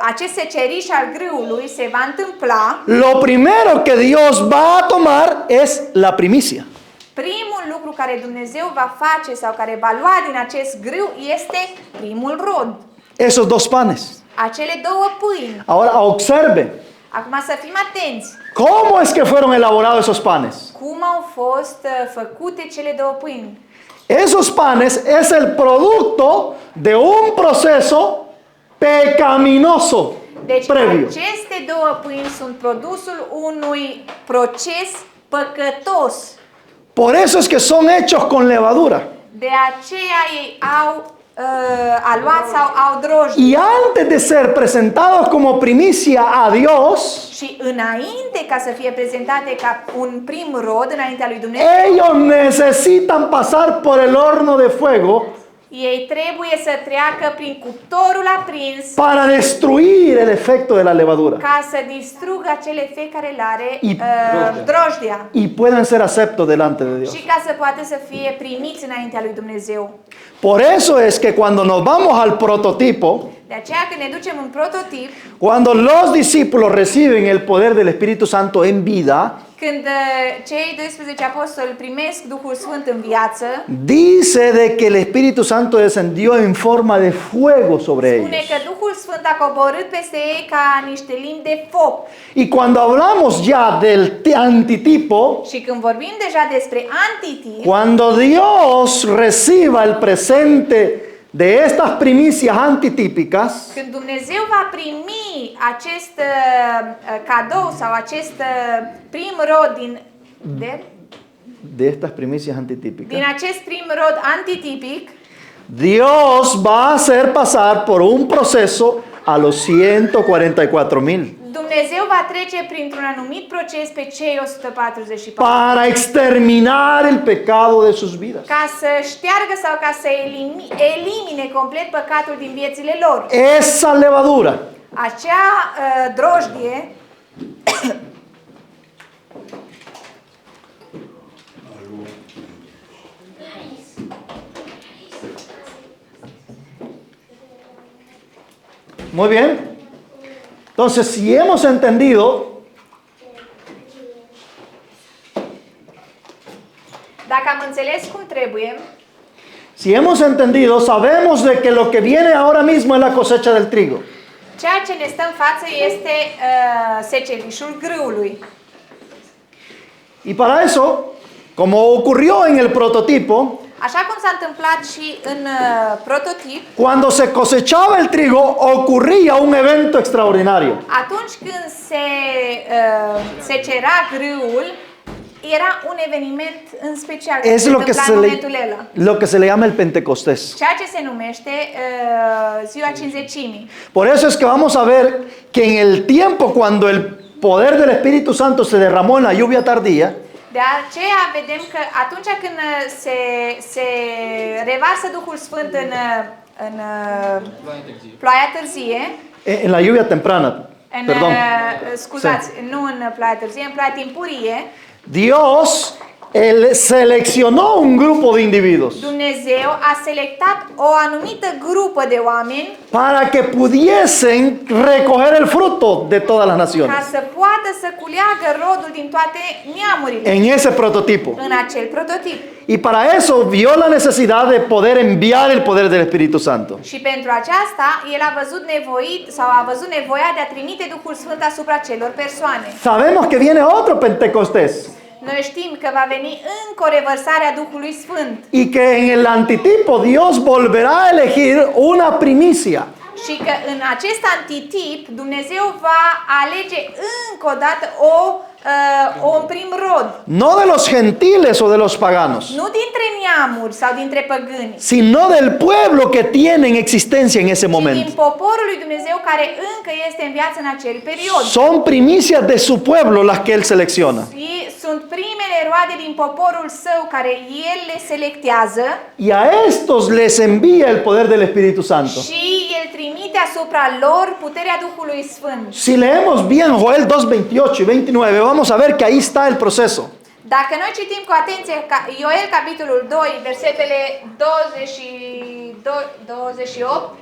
acest seceriș al grâului se va întâmpla, lo primero que Dios va a tomar es la primicia. primul lucru care Dumnezeu va face sau care va lua din acest grâu este primul rod. Esos 2 panes. Acele 2 pâini. Ahora observe, Acum să fim atenți. ¿Cómo es que fueron elaborados esos panes? Cum au fost făcute cele două pâini? Esos panes es el producto de un proceso pecaminoso Deci previo. aceste două pâini sunt produsul unui proces păcătos. Por eso es que son hechos con levadura. De aceea ei au aluat sau au drojdie. Y antes de ser presentados como primicia a Dios, Și înainte ca să fie prezentate ca un prim rod înaintea lui Dumnezeu, ellos necesitan pasar por el horno de fuego ei trebuie să treacă prin cuptorul aprins para destruir el efecto de la levadura ca să distrugă acel efect care îl are Y- drojdia y puedan ser aceptos delante de Dios. și ca să poată să fie primiți înaintea lui Dumnezeu. Por eso es que cuando nos vamos al prototipo, De aceea când ne ducem în prototip, cuando los discípulos reciben el poder del Espíritu Santo en vida, când cei 12 apostoli primesc Duhul Sfânt în viață, dice de que el Espíritu Santo descendió en forma de fuego sobre spune ellos. că Duhul Sfânt a coborât peste ei ca niște limbi de foc. Y cuando hablamos ya del antitipo, Și când vorbim deja despre antitip, cuando Dios reciba el presente de estas primicias antitípicas, când Dumnezeu va primi acest cadou sau acest prim rod de estas primicias din antitípicas, acest prim rod antitipic, Dios va a hacer pasar por un proceso a los 144,000 Dumnezeu va trece printr-un anumit proces pe cei 144 para exterminar el pecado de sus vidas. ca să șteargă sau ca să elimine complet păcatul din viețile lor. Esa levadura Acea drojdie Muy bien. Entonces, si hemos entendido Dacă am înțeles cum trebuie, si hemos entendido, sabemos de que lo que viene ahora mismo es la cosecha del trigo. ceea ce ne stă în față este secerișul grâului. Y para eso, como ocurrió en el prototipo, Așa cum s-a întâmplat și în prototip, cuando se cosechaba el trigo, ocurría un evento extraordinario. atunci când se cera grâul, era un eveniment în special care Es se lo que întâmpla se în momentul ăla. lo que se le llama el Pentecostés. Ceea ce se numește ziua cinzecimii. Por eso es que vamos a ver que en el tiempo cuando el poder del Espíritu Santo se derramó en la lluvia tardía, De aceea vedem că atunci când se revarsă Duhul Sfânt în ploaia târzie, en la lluvia temprana, în, perdón, scuzați, nu în ploaia târzie, în ploaia timpurie, Dios él seleccionó un grupo de individuos Dumnezeu a selectat o anumită grupă de oameni para que pudiesen recoger el fruto de todas las ca naciones să poată să culeagă rodul din toate neamurile en ese prototipo. în acel prototip. Y para eso vio la necesidad de poder enviar el poder del Espíritu Santo. Și pentru aceasta, el a văzut nevoit sau a văzut nevoia de a trimite Duhul Sfânt asupra celor persoane. Sabemos que viene otro Pentecostés Noi știm că va veni încă o revărsare a Duhului Sfânt y que en el antitipo Dios volverá a elegir una primicia. și că în acest antitip Dumnezeu va alege încă o dată un prim rod. No de los gentiles o de los paganos, Nu dintre neamuri sau dintre păgâni, sino del pueblo que tiene en existencia en ese ci din momento. poporul lui Dumnezeu care încă este în viață în acel period. Son primicias de su pueblo las que Él selecciona. Și sunt primele roade din poporul său care el le selectează Y a estos les envía el poder del Espíritu Santo. și el trimite asupra lor puterea Duhului Sfânt. Si leemos bien Joel 2, 28 y 29, vamos a ver que ahí está el proceso. Dacă noi citim cu atenție Ioel capitolul 2, versetele 28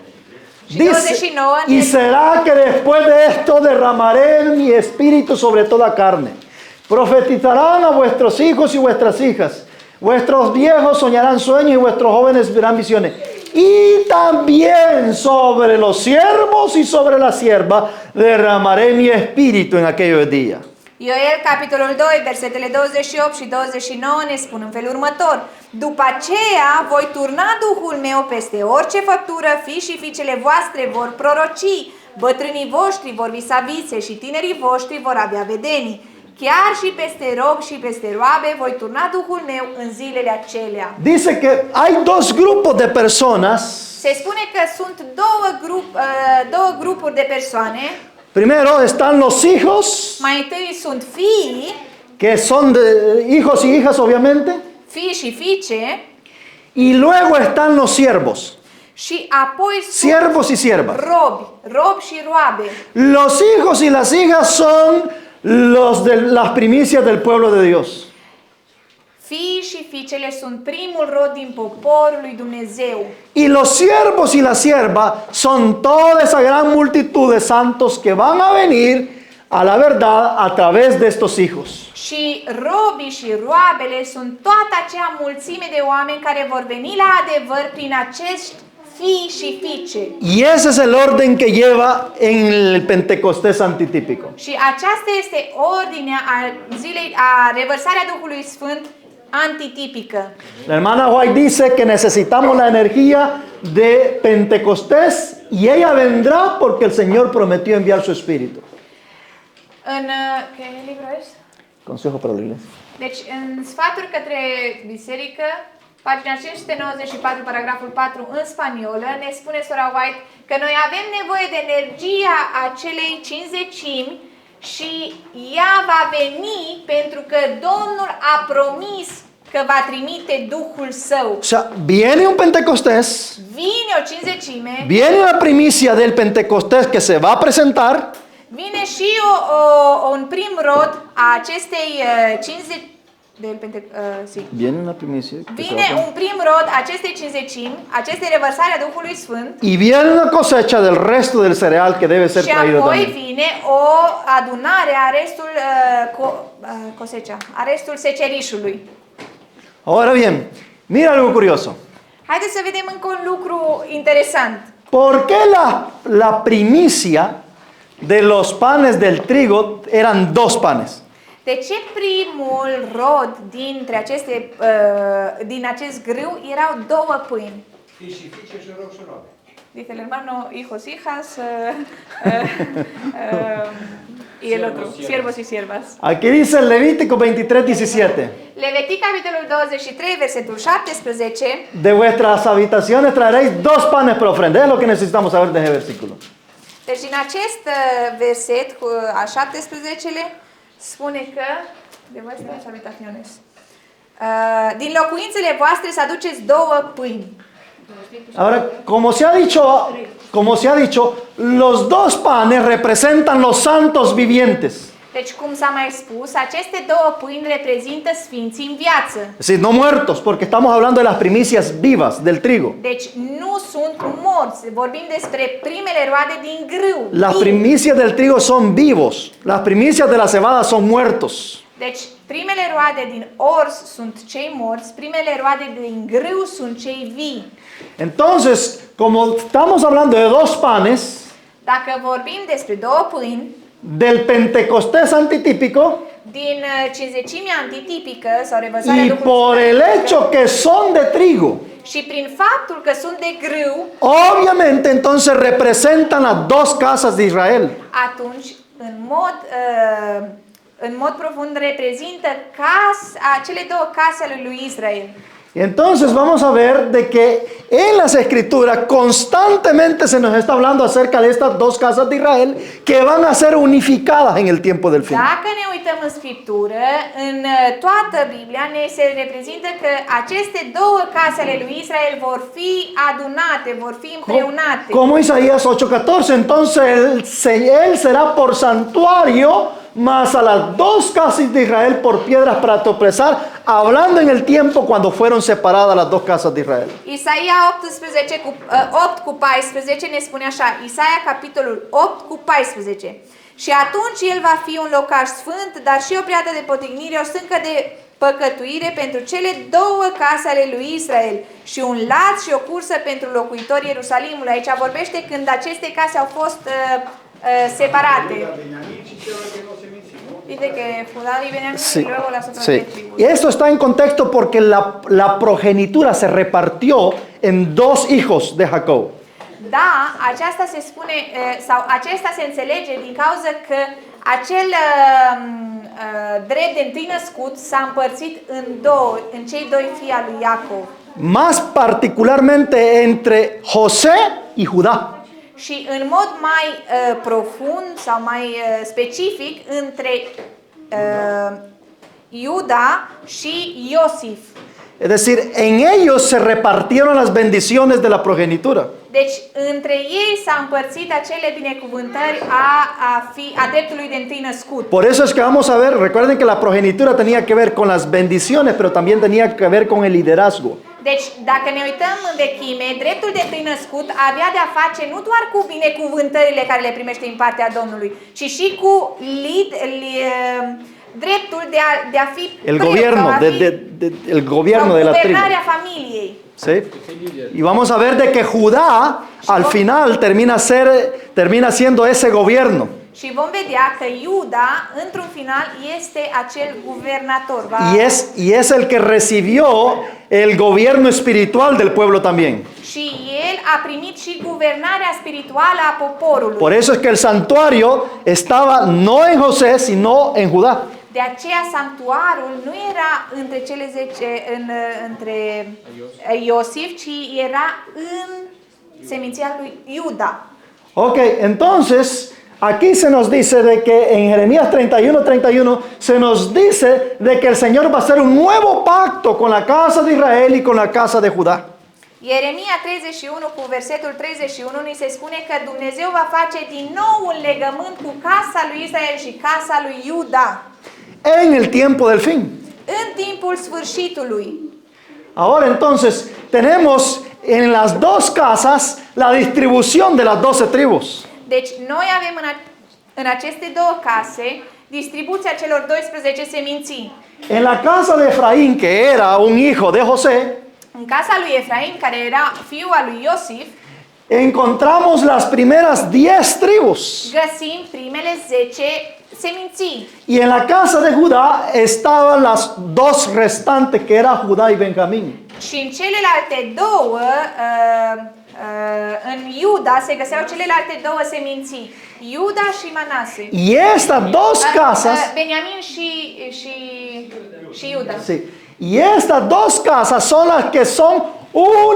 și Dice, 29, y será que después de esto derramaré mi espíritu sobre toda carne. Profetizarán a vuestros hijos y vuestras hijas. Vuestros viejos soñarán sueños y vuestros jóvenes verán visiones. y también sobre los siervos y sobre la sierva derramaré mi espíritu en aquellos días. Ioel, capitolul 2, versetele 28 și 29 ne spun în felul următor. După aceea voi turna Duhul meu peste orice făptură, fii și fiicele voastre vor proroci, bătrânii voștri vor visa vise și tinerii voștri vor avea vedenii. Chiar și peste rob și peste roabe voi turna Duhul meu în zilele acelea. Dice que hay dos grupos de personas. Se spune că sunt două grupuri de persoane. Primero están los hijos, Mai întâi sunt fii, que son de hijos y hijas obviamente, fii și fiice, y luego están los siervos, și apoi sunt siervos y siervas. robi și roabe. Los hijos y las hijas son los de las primicias del pueblo de Dios. Fiii și fiicele sunt primul rod din poporul lui Dumnezeu. Y los siervos y la sierva son toda esa gran multitud de santos que van a venir a la verdad a través de estos hijos. Și robii și roabele sunt toată acea mulțime de oameni care vor veni la adevăr prin acești fii și fiice. Y ese es el orden que lleva en el Pentecostés antitípico. Și aceasta este ordinea a zilei, a revărsarea Duhului Sfânt antitipică. La hermana White dice que necesitamos la energía de Pentecostés y ella vendrá porque el Señor prometió enviar su Espíritu. În ce libru este? Consejo para la iglesia. Deci, în sfaturi către biserică, pagina 594, paragraful 4, în spaniolă, ne spune sora White că noi avem nevoie de energia acelei cinzecimi și ea va veni pentru că Domnul a promis că va trimite Duhul Său. O sea, viene un Pentecostés, Vine o cinzecime, viene una primicia del Pentecostés que se va a presentar. vine și un prim rod a acestei Viene una primicia. que se va a Vine presentar. un prim rod acestei cinzecimi, acestei revărsare a Duhului Sfânt. Y viene una cosecha del resto del cereal que debe ser Și traído apoi también. vine o adunare a restul a restul secerișului. Ahora bien, mira algo curioso. Haideți să vedem încă un lucru interesant. ¿Por qué la primicia de los panes del trigo eran dos panes? De ce primul rod dintre din acest grâu erau două pâini? Fii și fiice și rob și robe. Dice el hermano, hijos, hijas, y el otro, siervos y siervas. Aquí dice el Levítico 23:17. Levitic, capitolul 23, versetul 17. De vuestras habitaciones traeréis dos panes por ofrenda. Es lo que necesitamos saber de ese versículo. Deci din acest verset cu a 17-le spune că de vuestras habitaciones. Din locuințele voastre să aduceți două pâini. Ahora, como se ha dicho, los dos panes representan los santos vivientes. Deci, cum s-a mai spus, aceste două pâini reprezintă sfinții în viață. Es decir, no muertos, porque estamos hablando de las primicias vivas del trigo. Deci, nu sunt morți. Vorbim despre primele roade din grâu. Las primicias del trigo son vivos, las primicias de la cebada son muertos. Deci, primele roade din ors sunt cei morți, primele roade din grâu sunt cei vii. Entonces, como estamos hablando de dos panes, Dacă vorbim despre două pâini, del Pentecostés antitípico, din cinzecimea antitipică sau revărsarea y Duhului por Sfânt, el hecho que son de trigo, și prin faptul că sunt de grâu, obviamente entonces representan las dos casas de Israel. atunci în mod profund reprezintă cele două case ale lui Israel. Y entonces vamos a ver de que en las escrituras constantemente se nos está hablando acerca de estas dos casas de Israel que van a ser unificadas en el tiempo del fin. Dacă ne uităm în Scriptură, în toată Biblia ne se reprezintă că aceste două case ale lui Israel vor fi adunate, vor fi împreunate. Como Isaías 8:14, entonces él será por santuario, mas a las dos casas de Israel por piedras para tropezar, hablando en el tiempo cuando fueron separadas las dos casas de Israel. Isaia 8 cu 14 ne spune așa, Isaia capitolul 8 cu 14. Și atunci el va fi un locaș sfânt, dar și o piatră de potignire, o stâncă de păcătuire pentru cele două case ale lui Israel și un lat și o cursă pentru locuitorii Ierusalimului. Aici vorbește când aceste case au fost separate. Dice que Judá y Benjamín y luego las otras sí. tribus. Y esto está en contexto porque la progenitura se repartió en dos hijos de Jacob. Da, aceasta se spune, sau acesta se înțelege din cauza că acel drept de întâi născut s-a împărțit în două, în cei doi fii al lui Iacov. Más particularmente entre José y Judá. Și în mod mai profund sau mai specific între Iuda și Iosif. Es decir, en ellos se repartieron las bendiciones de la progenitura. Deci, între ei s-a împărțit acele binecuvântări a dreptului de întâi născut. Por eso es que vamos a ver, recuerden que la progenitura tenía que ver con las bendiciones, pero también tenía que ver con el liderazgo. Deci, dacă ne uităm în vechime, dreptul de întâi născut avea de-a face nu doar cu binecuvântările care le primește din partea Domnului, ci și cu dreptul de a fi El preot, gobierno, sau a fi, el gobierno de la tribu. guvernarea familiei. ¿Sí? Y vamos a ver de que Judá al final termina siendo ese gobierno. Și vom vedea că Iuda, într-un final, este acel guvernator. Y es el que recibió el gobierno espiritual del pueblo también. Și el a primit și guvernarea spirituală a poporului. Por eso es que el santuario estaba no en José, sino en Judá. De aceea sanctuarul nu era între cele 10, între Iosif, ci era în seminția lui Iuda. Ok, entonces aquí se nos dice de que en Jeremías 31:31 se nos dice de que el Señor va a hacer un nuevo pacto con la casa de Israel y con la casa de Judá. Ieremia 31 cu versetul 31 ni se spune că Dumnezeu va face din nou un legământ cu casa lui Israel și casa lui Iuda. En el tiempo del fin. În timpul sfârșitului. Ahora entonces tenemos en las dos casas la distribución de las 12 tribus. Deci noi avem în aceste două case distribuția celor 12 seminții. En la casa de Efraín, que era un hijo de José, În casa lui Efraim, care era fiul al lui Iosif, encontramos las primeras 10 tribus. găsim primele 10 seminții. Y en la casa de Judá estaban las dos restantes, que era Judá y Benjamín. Și în celelalte două, în Iuda, se găseau celelalte două seminții. Iuda și Manase. Y estas dos casas, Benjamin și Iuda. sí, y estas dos casas son las que son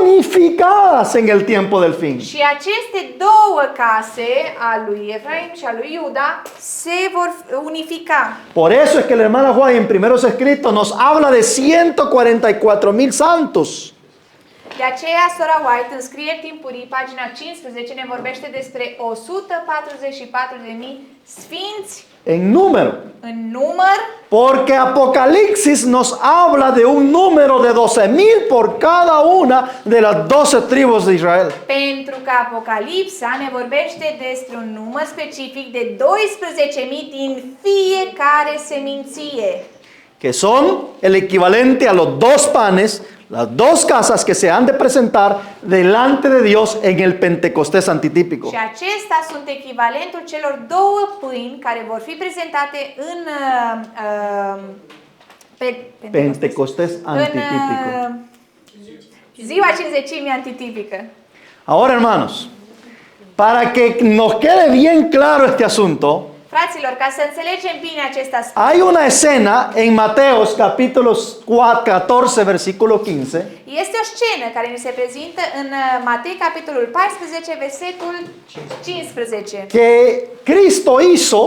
unificadas en el tiempo del fin. Și aceste două case, a lui Efraim și a lui Iuda, se vor unifica. Por eso es que el hermano Juan en primeros escritos nos habla de 144,000 santos. De aceea, Sora White, în scrieri timpurii, pagina 15, ne vorbește despre 144.000 sfinți En número. în număr, Porque Apocalipsis nos habla de un número de 12,000 por cada una de las 12 tribus de Israel. pentru că Apocalipsa ne vorbește despre un număr specific de 12.000 din fiecare seminție. Que son el equivalente a los dos panes, las dos casas que se han de presentar delante de Dios en el Pentecostés antitípico. Și acestea sunt echivalentul celor două pâini care vor fi prezentate în Pentecostés antitípico. Ziua Cincizecimii antitipică. Ahora, hermanos, para que nos quede bien claro este asunto, Fraților, ca să înțelegem bine acest aspect, hay una escena en Mateos capítulo 14, versículo 15, este o scenă care ne se prezintă în Matei, capitolul 14, versetul 15. que Cristo hizo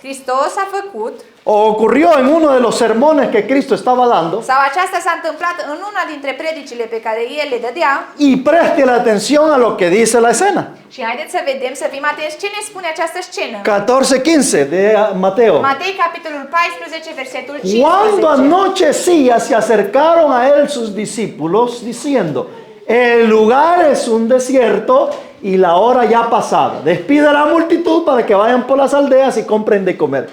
Hristos a făcut, o ocurrió en uno de los sermones que Cristo estaba dando, sau aceasta s-a întâmplat în una dintre predicile pe care El le dădea, y preste la atención a lo que dice la escena. și haideți să vedem, să fim atenți ce ne spune această scenă. 14:15 de Mateo. Matei, capitolul 14, versetul Cuando 15. anochecía se acercaron a él sus discípulos diciendo, el lugar es un desierto y la hora ya pasada. Despide a la multitud para que vayan por las aldeas y compren de comer.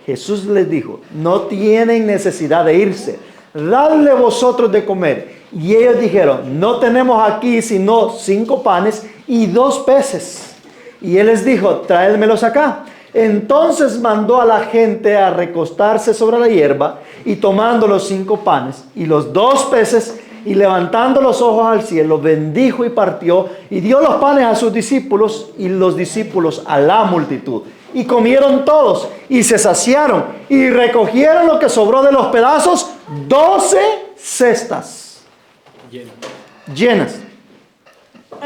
Jesús les dijo, no tienen necesidad de irse, dadle vosotros de comer. Y ellos dijeron, no tenemos aquí sino 5 panes y 2 peces. Y él les dijo, traédmelos acá. Entonces mandó a la gente a recostarse sobre la hierba, y tomando los 5 panes y los 2 peces, y levantando los ojos al cielo, bendijo y partió, y dio los panes a sus discípulos, y los discípulos a la multitud. Y comieron todos, y se saciaron, y recogieron lo que sobró de los pedazos, 12 cestas llenas.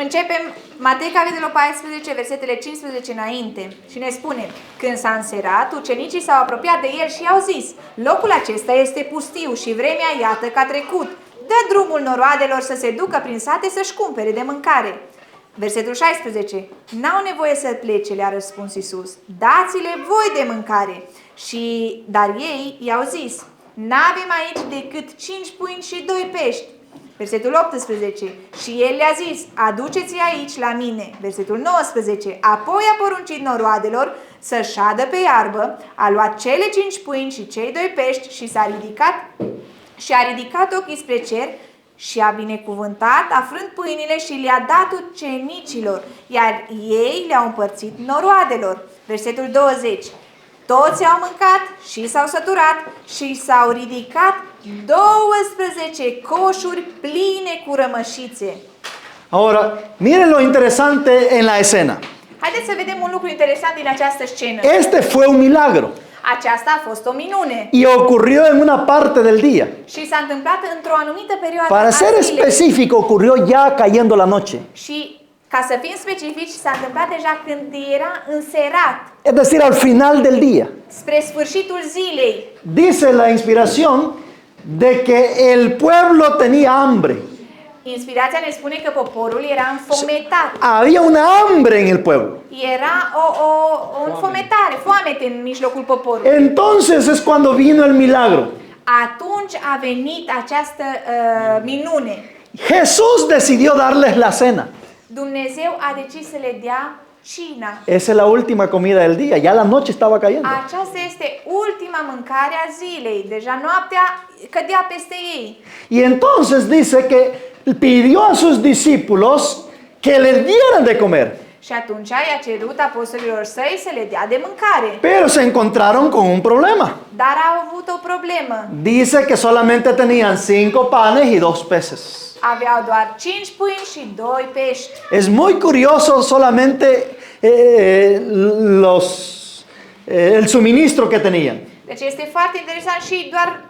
Începem Matei, capitolul 14, versetele 15 înainte și ne spune: când s-a înserat, ucenicii s-au apropiat de el și i-au zis: locul acesta este pustiu și vremea iată că a trecut. Dă drumul noroadelor să se ducă prin sate să-și cumpere de mâncare. Versetul 16. N-au nevoie să plece, le-a răspuns Iisus. Dați-le voi de mâncare. Dar ei i-au zis: n-avem aici decât 5 pâini și 2 pești. Versetul 18. Și el le-a zis: aduceți-i aici la mine. Versetul 19. Apoi a poruncit noroadelor să șadă pe iarbă, a luat cele 5 pâini și cei 2 pești și a ridicat ochii spre cer și a binecuvântat, afrând pâinile și le-a dat ucenicilor, iar ei le-au împărțit noroadelor. Versetul 20. Toți au mâncat și s-au săturat și s-au ridicat 12 coșuri pline cu rămășițe. Ahora, miren lo interesante en la escena. Haideți să vedem un lucru interesant din această scenă. Este fue un milagro Aceasta a fost o minune y ocurrió en una parte del día. și s-a întâmplat într-o anumită perioadă Para a ser zilei. específico, ocurrió ya cayendo la noche. Și ca să fim specifici, s-a întâmplat deja când era înserat, Es decir, al final del día. spre sfârșitul zilei. Dice la inspiración de que el pueblo tenía hambre. Inspirația ne spune că poporul era înfometat. Había una hambre en el pueblo. Era o înfometare, foamete în mijlocul poporului. Entonces es cuando vino el milagro. Atunci a venit această minune. Jesús decidió darles la cena. Dumnezeu a decis să le dea cina. Esa es la última comida del día. Ya la noche estaba cayendo. Aceasta este ultima mâncare a zilei. Deja noaptea cădea peste ei. Y entonces dice que pidió a sus discípulos que les dieran de comer. Și atunci i-a cerut apostolilor săi să le dea de mâncare. Pero se encontraron con un problema. Dar au avut o problemă. Dice que solamente tenían 5 panes y 2 peces. Aveau doar 5 pâini și 2 pești. Es muy curioso solamente el suministro que tenían. Deci este foarte interesant și doar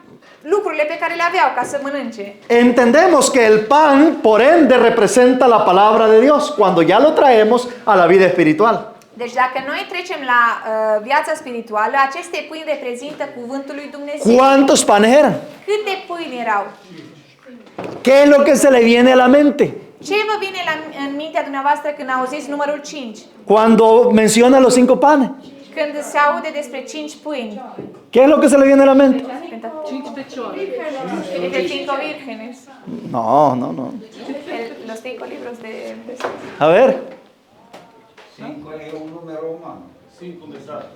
lucrurile pe care le aveau ca să mănânce. Entendemos que el pan, por ende, representa la palabra de Dios cuando ya lo traemos a la vida espiritual. Deci dacă noi trecem la viața spirituală, aceste pâini reprezintă cuvântul lui Dumnezeu. ¿Cuántos panes eran? Câte pâini erau? ¿Qué es lo que se le viene a la mente Ce vă vine în mintea dumneavoastră când auziți numărul 5? cuando menciona los 5 panes? Când se aude despre 5 pâini? ¿Qué es lo que se le viene a la mente? 5 pecioare. De 5 vírgenes. No, no, no. Los 5 libros de... A ver. 5 e un numero umano. 5 mesaje.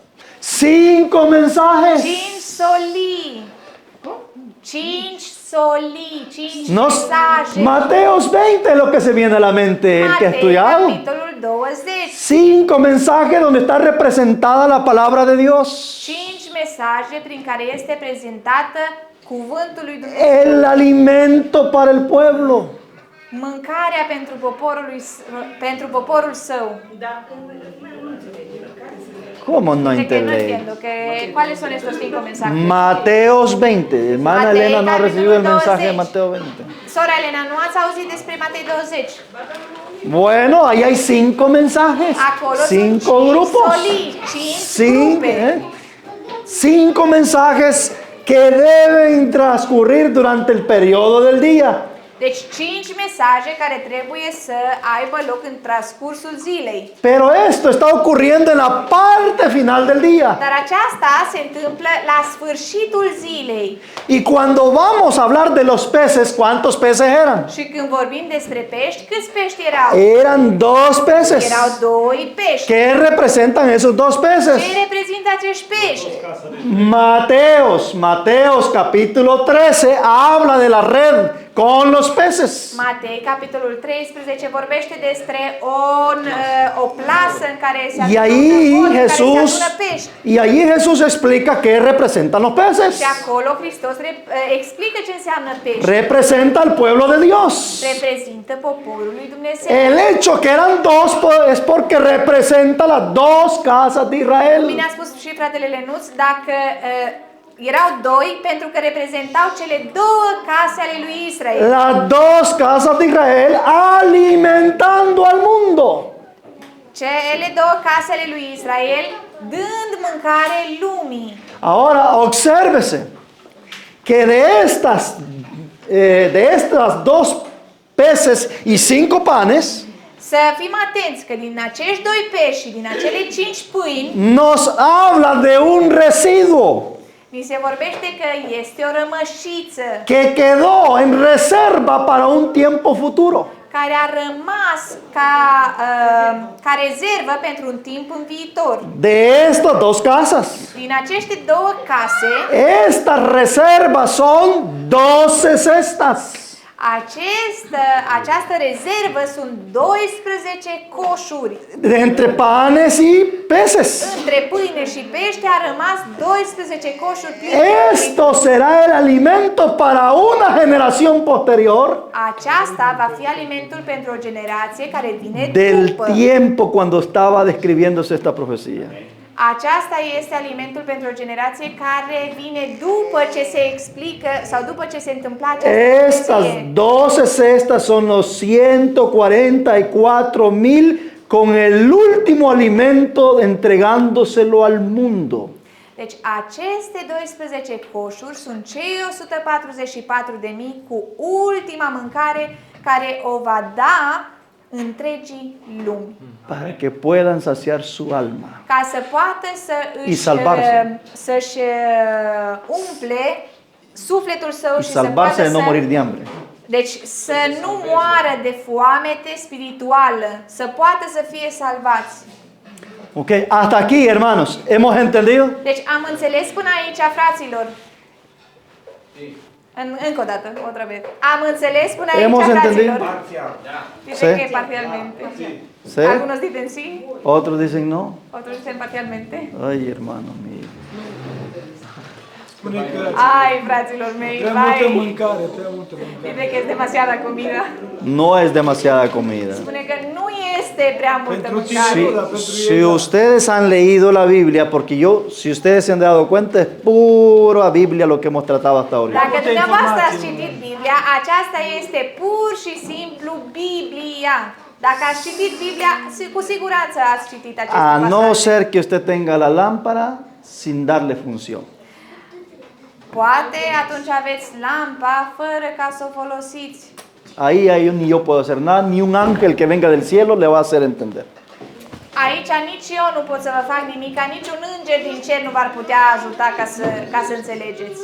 5 mensajes. 5 solii. 5 solii, 5 mesaje. Mateos 20 es lo que se viene a la mente, el que ha Matei, estudiado. capitolul 20. 5 mensajes donde está representada la palabra de Dios. 5 mesaje prin care este prezentată cuvântul lui Dumnezeu. El alimento para el pueblo. Mâncarea pentru poporul său. ¿Cómo no De que no entendéis? entiendo cuáles son estos 5 mensajes. Mateos 20. Hermana Matei, Elena no ha recibido el capitolul mensaje de 20. Mateo 20. Sora Elena, ¿nu ați auzit despre Matei 20? Bueno, ahí hay 5 mensajes. Acolo 5 sunt 5 grupos. solii, 5 grupe. 5 mensajes que deben transcurrir durante el periodo del día. Deci 5 mesaje care trebuie să aibă loc în transcursul zilei. Pero esto está ocurriendo en la parte final del día. Dar aceasta se întâmplă la sfârșitul zilei. Y cuando vamos a hablar de los peces, ¿cuántos peces eran? Și când vorbim despre pești, câți pești erau? Eran 2 peces. Erau 2 pești. ¿Qué representan esos 2 peces? Ce reprezintă acești pești? Mateos capítulo 13 habla de la red con los peces. Matei, capitolul 13, vorbește despre o plasă în care se Y adună pești. y ahí Jesús explica qué representan los peces. Și acolo Hristos explică ce înseamnă pești. Representa al pueblo de Dios. Reprezintă poporul lui Dumnezeu. El hecho que eran dos es porque representa las dos casas de Israel. Bine a spus și fratele Lenuț, dacă erau doi, pentru că reprezentau cele două case ale lui Israel. Las dos casas de Israel alimentando al mundo. Cele două case ale lui Israel dând mâncare lumii. Ahora obsérvese que de estas dos peces y 5 panes Să fim atenți că din acești doi pești și din acele 5 pâini nos habla de un residuo ni se vorbește că este o rămășiță que quedó en reserva para un tiempo futuro. care a rămas ca rezervă pentru un timp în viitor. De estas dos casas. Din aceste două case, Estas reservas son 12 cestas. această rezervă sunt 12 coșuri. Entre panes y peces. Între pâine și pește a rămas 12 coșuri pline. Esto será el alimento para una generación posterior Aceasta va fi alimentul pentru o generație care vine del după. tiempo cuando estaba describiéndose esta profecía. Aceasta este alimentul pentru o generație care vine după ce se explică sau după ce se întâmplă această Estas profeție. 12 cestas son los 144,000 con el último alimento entregándoselo al mundo. Deci aceste 12 coșuri sunt cei 144.000 cu ultima mâncare care o va da întregii lumi. Para que puedan saciar su alma. Ca să poată Y salvarse. să-și umple sufletul său Y și să poată salvarse de no morir să... de hambre. Deci să nu moară de foamete spirituală, să poată să fie salvați. Ok, hasta aquí, hermanos, ¿hemos entendido? Deci am înțeles până aici, fraților. Încă o dată, otra vez. Am înțeles până aici, Hemos entendido. fraților. Parțial. Dice Sí. que parcialmente. ¿Sí? Algunos dicen sí, Otros dicen no. otros dicen parcialmente. Ay, hermano mío. Spune că Ai, fraților mei, prea multă vai. mâncare, prea multă mâncare. Dice que es demasiada comida. No es demasiada comida. Spune că nu este prea multă Pentru mâncare. tine, Si, dar pentru si ei, da. ustedes han leído la Biblia, porque si ustedes se han dado cuenta, es pura Biblia lo que hemos tratado hasta ahora. Dacă multe dumneavoastră ați informații. citit Biblia, aceasta este pur și simplu Biblia. Dacă ați citit Biblia, cu siguranță ați citit aceste A no pasaje. ser que usted tenga la lámpara sin darle función. Poate atunci aveți lampa fără ca să o folosiți. Ahí ni yo puedo hacer nada, ni un ángel que venga del cielo le va a hacer entender. Aici nici eu nu pot să vă fac nimic, nici un înger din cer nu v-ar putea ajuta ca să înțelegeți.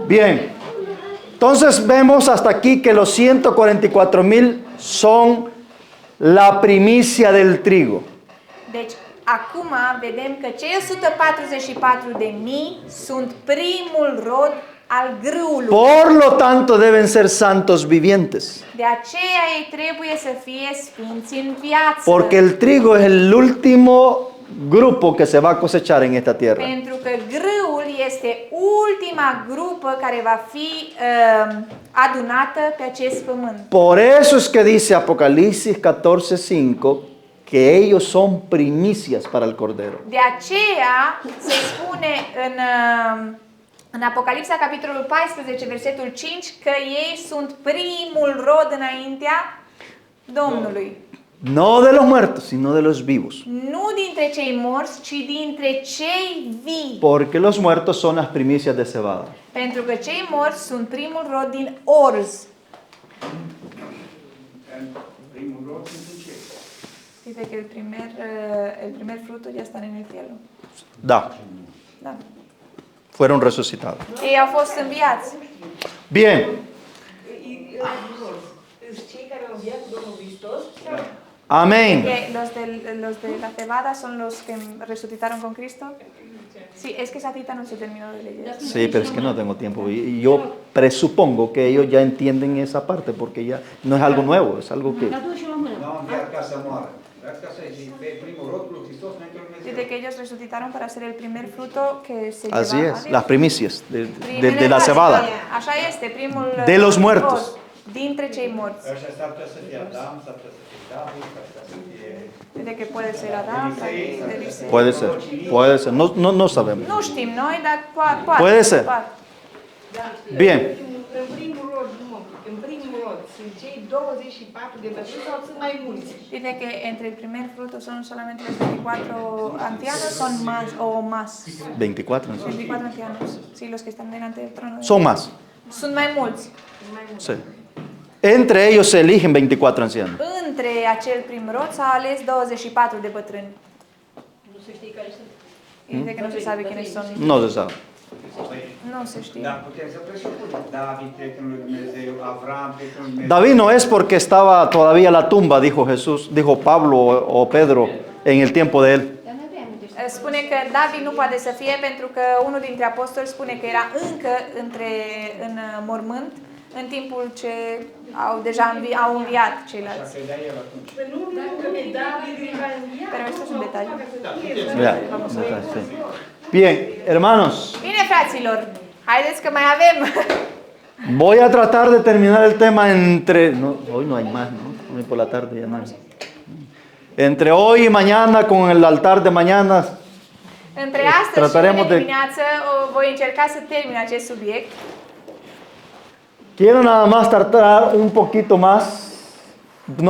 Bien, entonces vemos hasta aquí que los 144,000 son la primicia del trigo. Deci, acum vedem că cei 144.000 sunt primul rod al grâului. Por lo tanto deben ser santos vivientes. De aceea ei trebuie să fie sfinți în viață. Porque el trigo es el último grupo que se va a cosechar en esta tierra. Pentru că grâul este ultima grupă care va fi adunată pe acest pământ. Por eso es que dice Apocalipsis 14:5 que ellos son primicias para el Cordero. De aceea se spune în Apocalipsa capitolul 14, versetul 5, că ei sunt primul rod înaintea Domnului. No de los muertos, sino de los vivos. Nu dintre cei morți, ci dintre cei vii. Porque los muertos son las primicias de cebada. Pentru că cei morți sunt primul rod din orz. Primul rod sunt în ce? Dice que el primer fruto ya están en el cielo. Da, Da. fueron resucitados. Ei au fost înviați. Bien, Cei care au înviat cu Domnul Hristos? Amén. Que los de la cebada son los que resucitaron con Cristo. Sí, es que esa cita no se terminó de leer. Sí, pero es que no tengo tiempo. Y yo presupongo que ellos ya entienden esa parte porque ya no es algo nuevo, es algo que... Nu am înviat ca să moară. Vreau ca să zic, pe primul rod lui Hristos înainte lui Dumnezeu. Dice que ellos resucitaron para ser el primer fruto que se Así lleva es, a Dios. las primicias de la Primele cebada. Așa este, primul De los muertos. rod dintre cei morți. Ăștia s-ar putea să fie Adam, s-ar putea să fie David, s-ar putea să fie... Dice que puede ser Adán, David, Eliseo. Puede ser, no sabemos. Nu știm noi, dar poate. Puede ser. Poate. Bien, În primul rod, nu, în primul rod sunt cei 24 de bătrâni sau sunt mai mulți? Dice que entre el primer fruto son solamente los 24 ancianos, son más o más. 24. ¿no? 24 ancianos, sí, los que están delante del trono. Son más. Sunt mai mulți. Sí. Entre ellos se eligen 24 ancianos. Între acel prim rod s-a ales 24 de bătrâni. Nu se știe care sunt. Dice que no se sabe quiénes son. No se sabe. No se știe. Dar putem să presupunem. David, prietenul lui Dumnezeu, Avram, prietenul lui Dumnezeu. David no es porque estaba todavía la tumba, dijo Jesús, dijo Pablo o Pedro en el tiempo de él. Spune că David nu poate să fie pentru că unul dintre apostoli spune că era încă în mormânt în timpul ce au înviat ceilalți. Așa credea el atunci. Păi nu că David era înviat. Pero esto es un detalle. Ya, sí. Bien, hermanos, Bine, fraților, haideți că mai avem. voy a tratar de terminar el tema entre... No, hoy no hay más, ¿no? Hoy por la tarde ya no hay. Entre hoy y mañana con el altar de mañana. Între astăzi și Trataremos mâine de- dimineață voi încerca să termin acest subiect. Quiero nada más tratar un poquito más.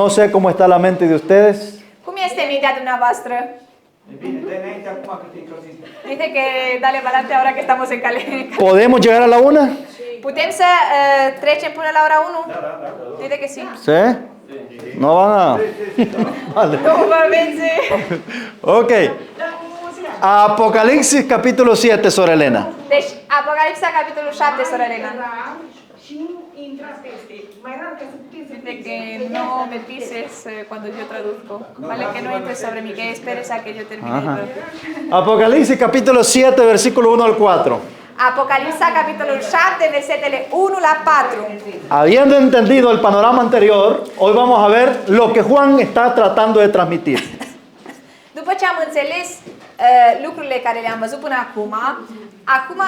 No sé cómo está la mente de ustedes. Cum este mintea dumneavoastră? E bine, dă înainte acum cât e căzit. Dice que dale para adelante ahora que estamos en cale. ¿Podemos llegar a la una? Putem să trecem până la ora 1? Dice que sí. ¿Sí? No van a... Vale. Nu vă vezi. Ok. Apocalipsis capítulo 7, Sor Elena. Deci, Apocalipsa, capitolul 7, soră Elena. Și nu intrați peste. Mai rar ca să puteți să Dice que no me pises cuando yo traduzco. Vale, que no entres sobre mí, que esperes a que yo termine de Ajá. traducir. Apocalipsis capítulo 7, versículo 1 al 4. Apocalipsa, capitolul 7, versetele 1 la 4. Habiendo entendido el panorama anterior, hoy vamos a ver lo que Juan está tratando de transmitir. După ce am înțeles lucrurile care le-am văzut până acum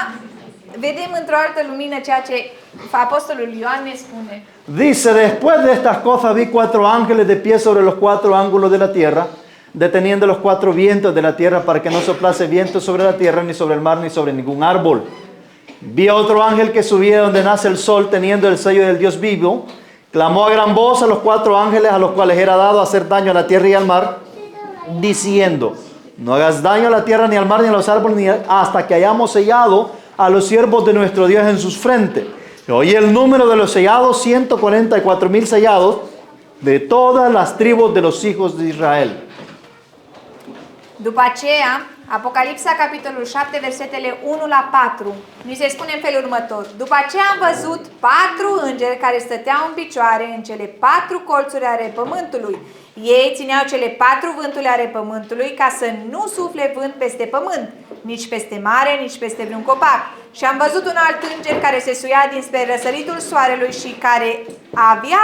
vedem într-o altă lumină ceea ce apostolul Ioan ne spune. Dice, después de estas cosas vi 4 ángeles de pie sobre los 4 ángulos de la tierra, deteniendo los 4 vientos de la tierra para que no soplase viento sobre la tierra, ni sobre el mar, ni sobre ningún árbol. Vi a otro ángel que subía donde nace el sol, teniendo el sello del Dios vivo. Clamó a gran voz a los 4 ángeles a los cuales era dado hacer daño a la tierra y al mar, diciendo, no hagas daño a la tierra, ni al mar, ni a los árboles, ni hasta que hayamos sellado a los siervos de nuestro Dios en sus frentes. Y oí el número de los sellados, 144,000 sellados, de todas las tribus de los hijos de Israel. După aceea, Apocalipsa, capitolul 7, versetele 1 la 4, ni se spune în felul următor. După aceea am văzut 4 îngeri care stăteau în picioare în cele 4 colțuri ale pământului. Ei țineau cele 4 vântule ale pământului ca să nu sufle vânt peste pământ, nici peste mare, nici peste vreun copac. Și am văzut un alt înger care se suia dinspre răsăritul soarelui și care avea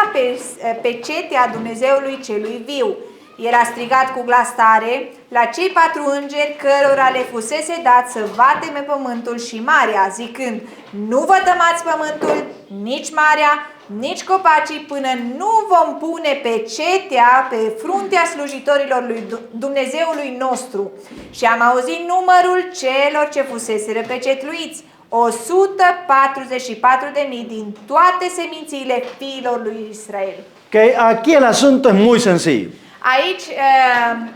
pe cetea Dumnezeului celui viu. El a strigat cu glas tare la cei 4 îngeri cărora le fusese dat să vateme pământul și marea, zicând, nu vătămați pământul, nici marea, nici copacii, până nu vom pune pe cetea pe fruntea slujitorilor lui Dumnezeului nostru. Și am auzit numărul celor ce fuseseră pecetluiți, 144.000 din toate semințiile fiilor lui Israel. Que aquí el asunto es muy sencillo. Aici,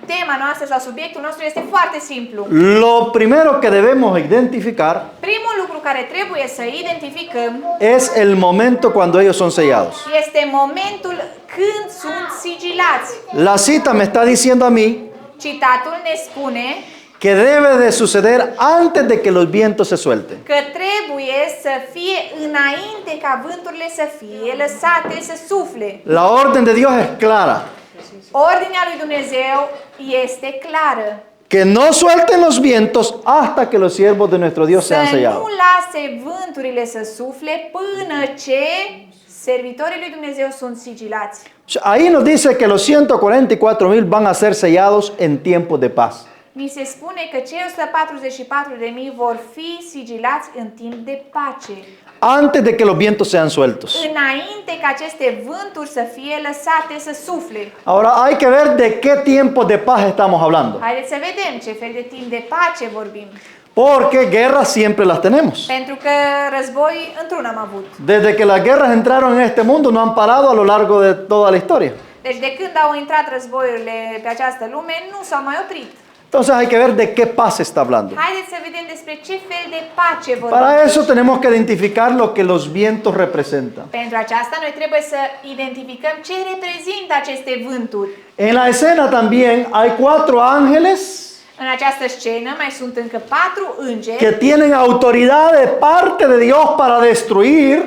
tema noastră sau subiectul nostru este foarte simplu. Lo primero que debemos identificar Primul lucru care trebuie să identificăm es el momento cuando ellos son sellados. este momentul când sunt sigilați. La cita me está diciendo a mí Citatul ne spune que debe de suceder antes de que los vientos se suelten. că trebuie să fie înainte ca vânturile să fie lăsate să sufle. La orden de Dios es clara. Ordinea lui Dumnezeu este clară. Que no suelten los vientos hasta que los siervos de nuestro Dios Să sean nu sellados. lase vânturile să sufle până ce servitorii lui Dumnezeu sunt sigilați. Ahí nos dice que los 144,000 van a ser sellados en tiempo de paz. Ni se spune că cei 144.000 vor fi sigilați în timp de pace, Antes de que los vientos sean sueltos. înainte ca aceste vânturi să fie lăsate să sufle. Ahora hay que ver de qué tiempo de paz estamos hablando. Haideți să vedem ce fel de timp de pace vorbim. Porque guerras siempre las tenemos. Pentru că război într-un am avut. Desde que las guerras entraron en este mundo no han parado a lo largo de toda la historia. Deci de când au intrat războiurile pe această lume, nu s-au mai oprit. Entonces hay que ver de qué paz se está hablando. Haideți să vedem despre ce fel de pace vorbim. Para eso tenemos que identificar lo que los vientos representan. Pentru aceasta noi trebuie să identificăm ce reprezintă aceste vânturi. En la escena también hay 4 ángeles În această scenă mai sunt încă 4 îngeri que tienen autoridad de parte de Dios para destruir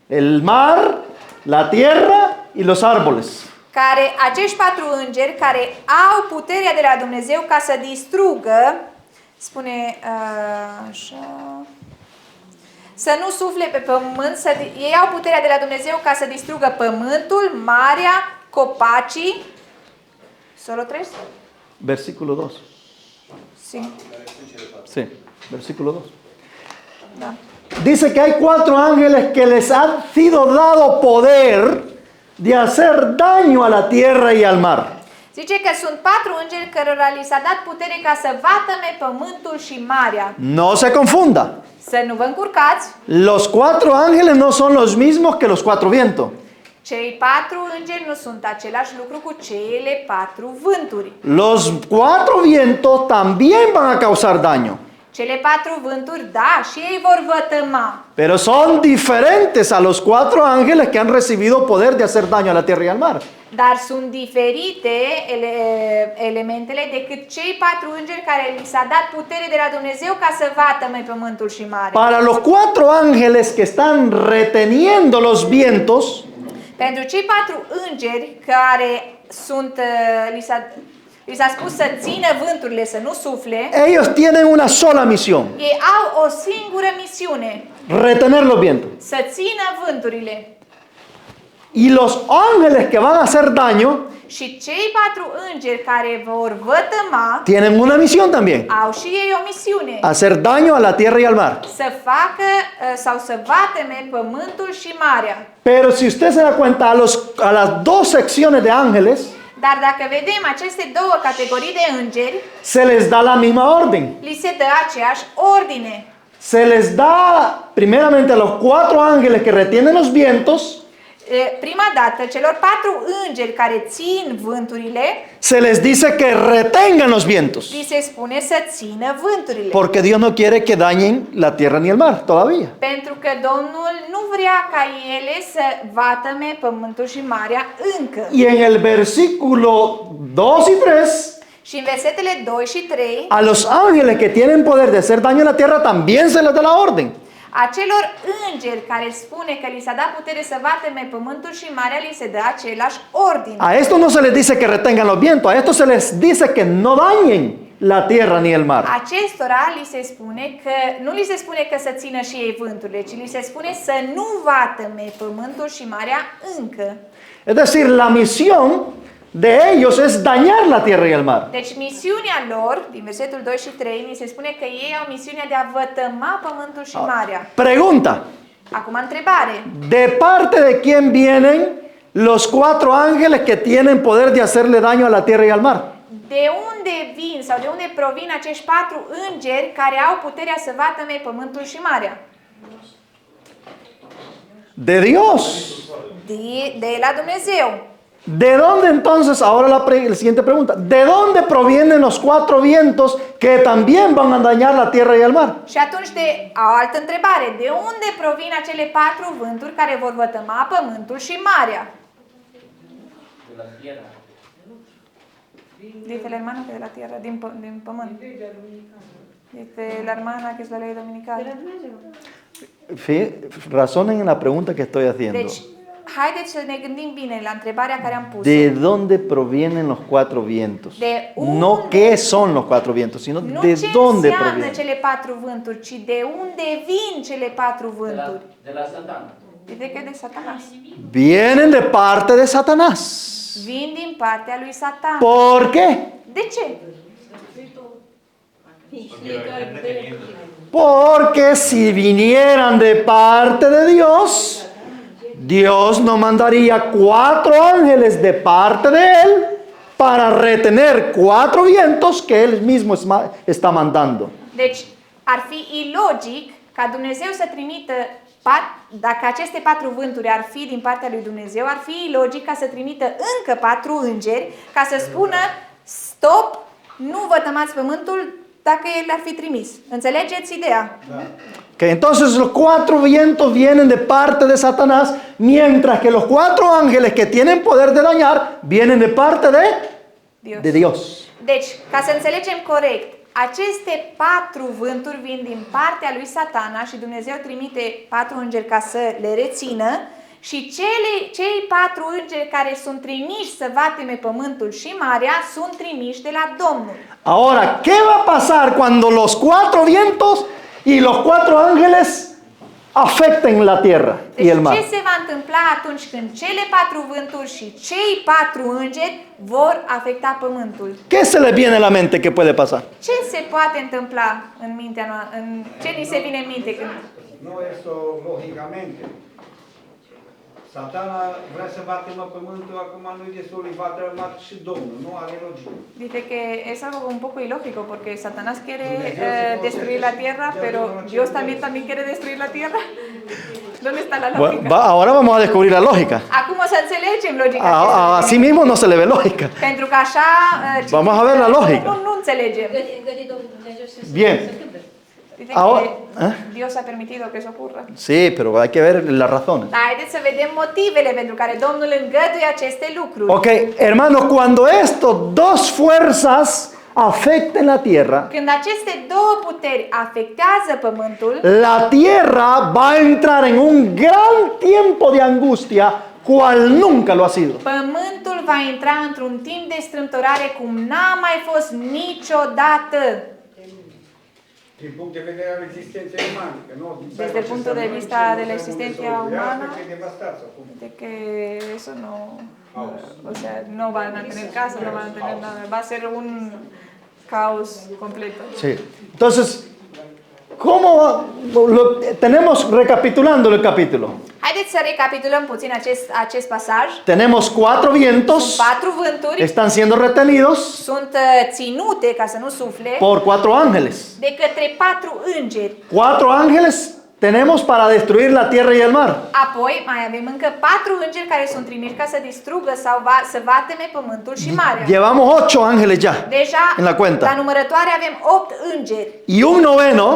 el mar, la tierra y los árboles. care, acești 4 îngeri care au puterea de la Dumnezeu ca să distrugă, spune așa, să nu sufle pe pământ, ei au puterea de la Dumnezeu ca să distrugă pământul, marea, copacii. Solo 3? Versículo 2. Sí. Sí, versículo 2. Da. Dice que hay 4 ángeles que les ha sido dado poder de hacer daño a la tierra y al mar. Zice că sunt 4 îngeri cărora li s-a dat putere ca să vatăme pământul și marea. No se confunda. Să nu vă încurcați, Los 4 ángeles no son los mismos que los 4 vientos. cei 4 îngeri nu sunt același lucru cu cele 4 vânturi. Los 4 vientos también van a causar daño, Cele 4 vânturi, da, și ei vor vătăma. pero son diferentes a los 4 ángeles que han recibido poder de hacer daño a la tierra y al mar. Dar sunt diferite elementele decât cei 4 îngeri care li s-a dat putere de la Dumnezeu ca să vatăme pământul și marea. Para los 4 ángeles que están reteniendo los vientos, Pentru cei 4 îngeri care sunt, li s-a spus să țină vânturile, să nu sufle, ellos tienen una sola misión, ei au o singură misiune, retener los vientos. să țină vânturile. Y los ángeles que van a hacer daño Și cei 4 îngeri care vor vătăma tienen una misión también, au și ei o misiune, hacer daño a la tierra y al mar. să facă sau să vateme pământul și marea. Pero si usted se da cuenta, a las 2 secciones de ángeles Dar dacă vedem aceste două categorii de îngeri, se les da la misma orden. li se dă aceeași ordine. Se les da primeramente a los 4 ángeles que retienen los vientos, Prima dată, celor 4 îngeri care țin vânturile, se les dice que retengan los vientos, li se spune să țină vânturile. porque Dios no quiere que dañen la tierra ni el mar todavía. Pentru că Domnul nu vrea ca ele să vatăme pământul și marea încă. Y en el versículo 2 y 3, Și în versetele 2 și 3, a los ángeles que tienen poder de hacer daño en la tierra también se les da la orden. acelor îngeri care spune că li s-a dat putere să vatăme pământul și marea, li se dă același ordine. A estos no se les dice que retengan los vientos, a estos se les dice que no dañen la tierra ni el mar. Acestora li se spune că, nu li se spune că să țină și ei vânturile, ci li se spune să nu vatăme pământul și marea încă. Es decir, la misión de ellos es dañar la tierra y el mar. Deci misiunea lor, din versetul 2 și 3, ni se spune că ei au misiunea de a vătăma pământul și marea. Pregunta, Acum întrebare. ¿de parte de quién vienen los 4 ángeles que tienen poder de hacerle daño a la tierra y al mar? De unde vin sau de unde provin acești 4 îngeri care au puterea să vatăme pământul și marea? De Dios. De la Dumnezeu. ¿De dónde entonces, ahora la siguiente pregunta, ¿de dónde provienen los 4 vientos que también van a dañar la tierra y el mar? Și atunci o altă întrebare. De unde provin acele 4 vânturi care vor vătăma pământul și marea? Dice la hermana que de la tierra, din pământ. Dice la hermana que es la ley dominical. Razonen en la pregunta que estoy haciendo. Deci, haideți să ne gândim bine la întrebarea care am pus-o. ¿De dónde provienen los cuatro vientos? De unde? No qué son los cuatro vientos, sino Nu de ce dónde înseamnă provienen. cele patru vânturi, ci de unde vin cele patru vânturi. De la Satan. De că de Satanas. Vienen de parte de Satanás. Vin din partea lui Satan. ¿Por qué? De ce? Porque si vinieran de parte de Dios, Dios no mandaría 4 ángeles de parte de Él para retener 4 vientos que Él mismo está mandando. Deci ar fi ilogic ca Dumnezeu să trimită dacă aceste 4 vânturi ar fi din partea lui Dumnezeu, ar fi ilogic ca să trimită încă 4 îngeri ca să spună stop, nu vă tămați pământul dacă El ar fi trimis. Înțelegeți ideea? Que entonces los 4 vientos vienen de parte de Satanás, mientras que los 4 ángeles que tienen poder de dañar vienen de parte de Dios. Deci, ca să înțelegem corect, aceste 4 vânturi vin din partea lui Satana și Dumnezeu trimite 4 îngeri ca să le rețină și cei 4 îngeri care sunt trimiși să vateme pământul și marea sunt trimiși de la Domnul. Ahora, ¿qué va a pasar cuando los 4 vientos y los 4 ángeles afecten la tierra y el mar? Deci ce se va întâmpla atunci când cele 4 vânturi și cei 4 îngeri vor afecta pământul? ¿Qué se les viene a la mente que puede pasar? Ce se poate întâmpla în mintea noastră? Ce ni se vine în minte când? Nu este logicamente. Satana vrea să batem pământul, acum nu-i destul, îi va trăma și Domnul, nu are logică. Dice que es algo un poco ilógico porque Satanás quiere destruir la tierra, pero Dios también quiere destruir la tierra. ¿Dónde está la lógica? Ahora vamos a descubrir la lógica. Acum o să înțelegem logica. Así mismo no se le ve lógica. Pentru că așa Vamos a ver la lógica. nu înțelegem. Bien. Dice Ahora, que Dios ha permitido que eso ocurra. Sí, pero hay que ver las razones. Dar haideți să vedem motivele pentru care Domnul îngăduie aceste lucruri. Ok, hermanos, cuando estos dos fuerzas afecten la tierra, Când aceste două puteri afectează pământul, la tierra va a entrar en un gran tiempo de angustia, cual nunca lo ha sido. pământul va intra într-un timp de strâmtorare cum n-a mai fost niciodată. Din punct de vedere al existenței umane. Că nu, Desde el punto de vista de la existencia humana, de que eso no, o sea, no van a tener casa, no van a tener nada, va a ser un caos completo. Sí. Entonces, ¿cómo tenemos recapitulando el capítulo? Haideți să recapitulăm puțin acest pasaj. Tenemos 4 vientos, Sunt 4 vânturi, están siendo retenidos sunt ținute ca să nu sufle por 4 ángeles. de către 4 îngeri. 4 ángeles tenemos para destruir la tierra y el mar. Apoi mai avem încă 4 îngeri care sunt trimiși ca să distrugă sau să vateme pământul și marea. Llevamos 8 ángeles ya Deja en la cuenta. la numărătoare avem 8 îngeri Y un noveno,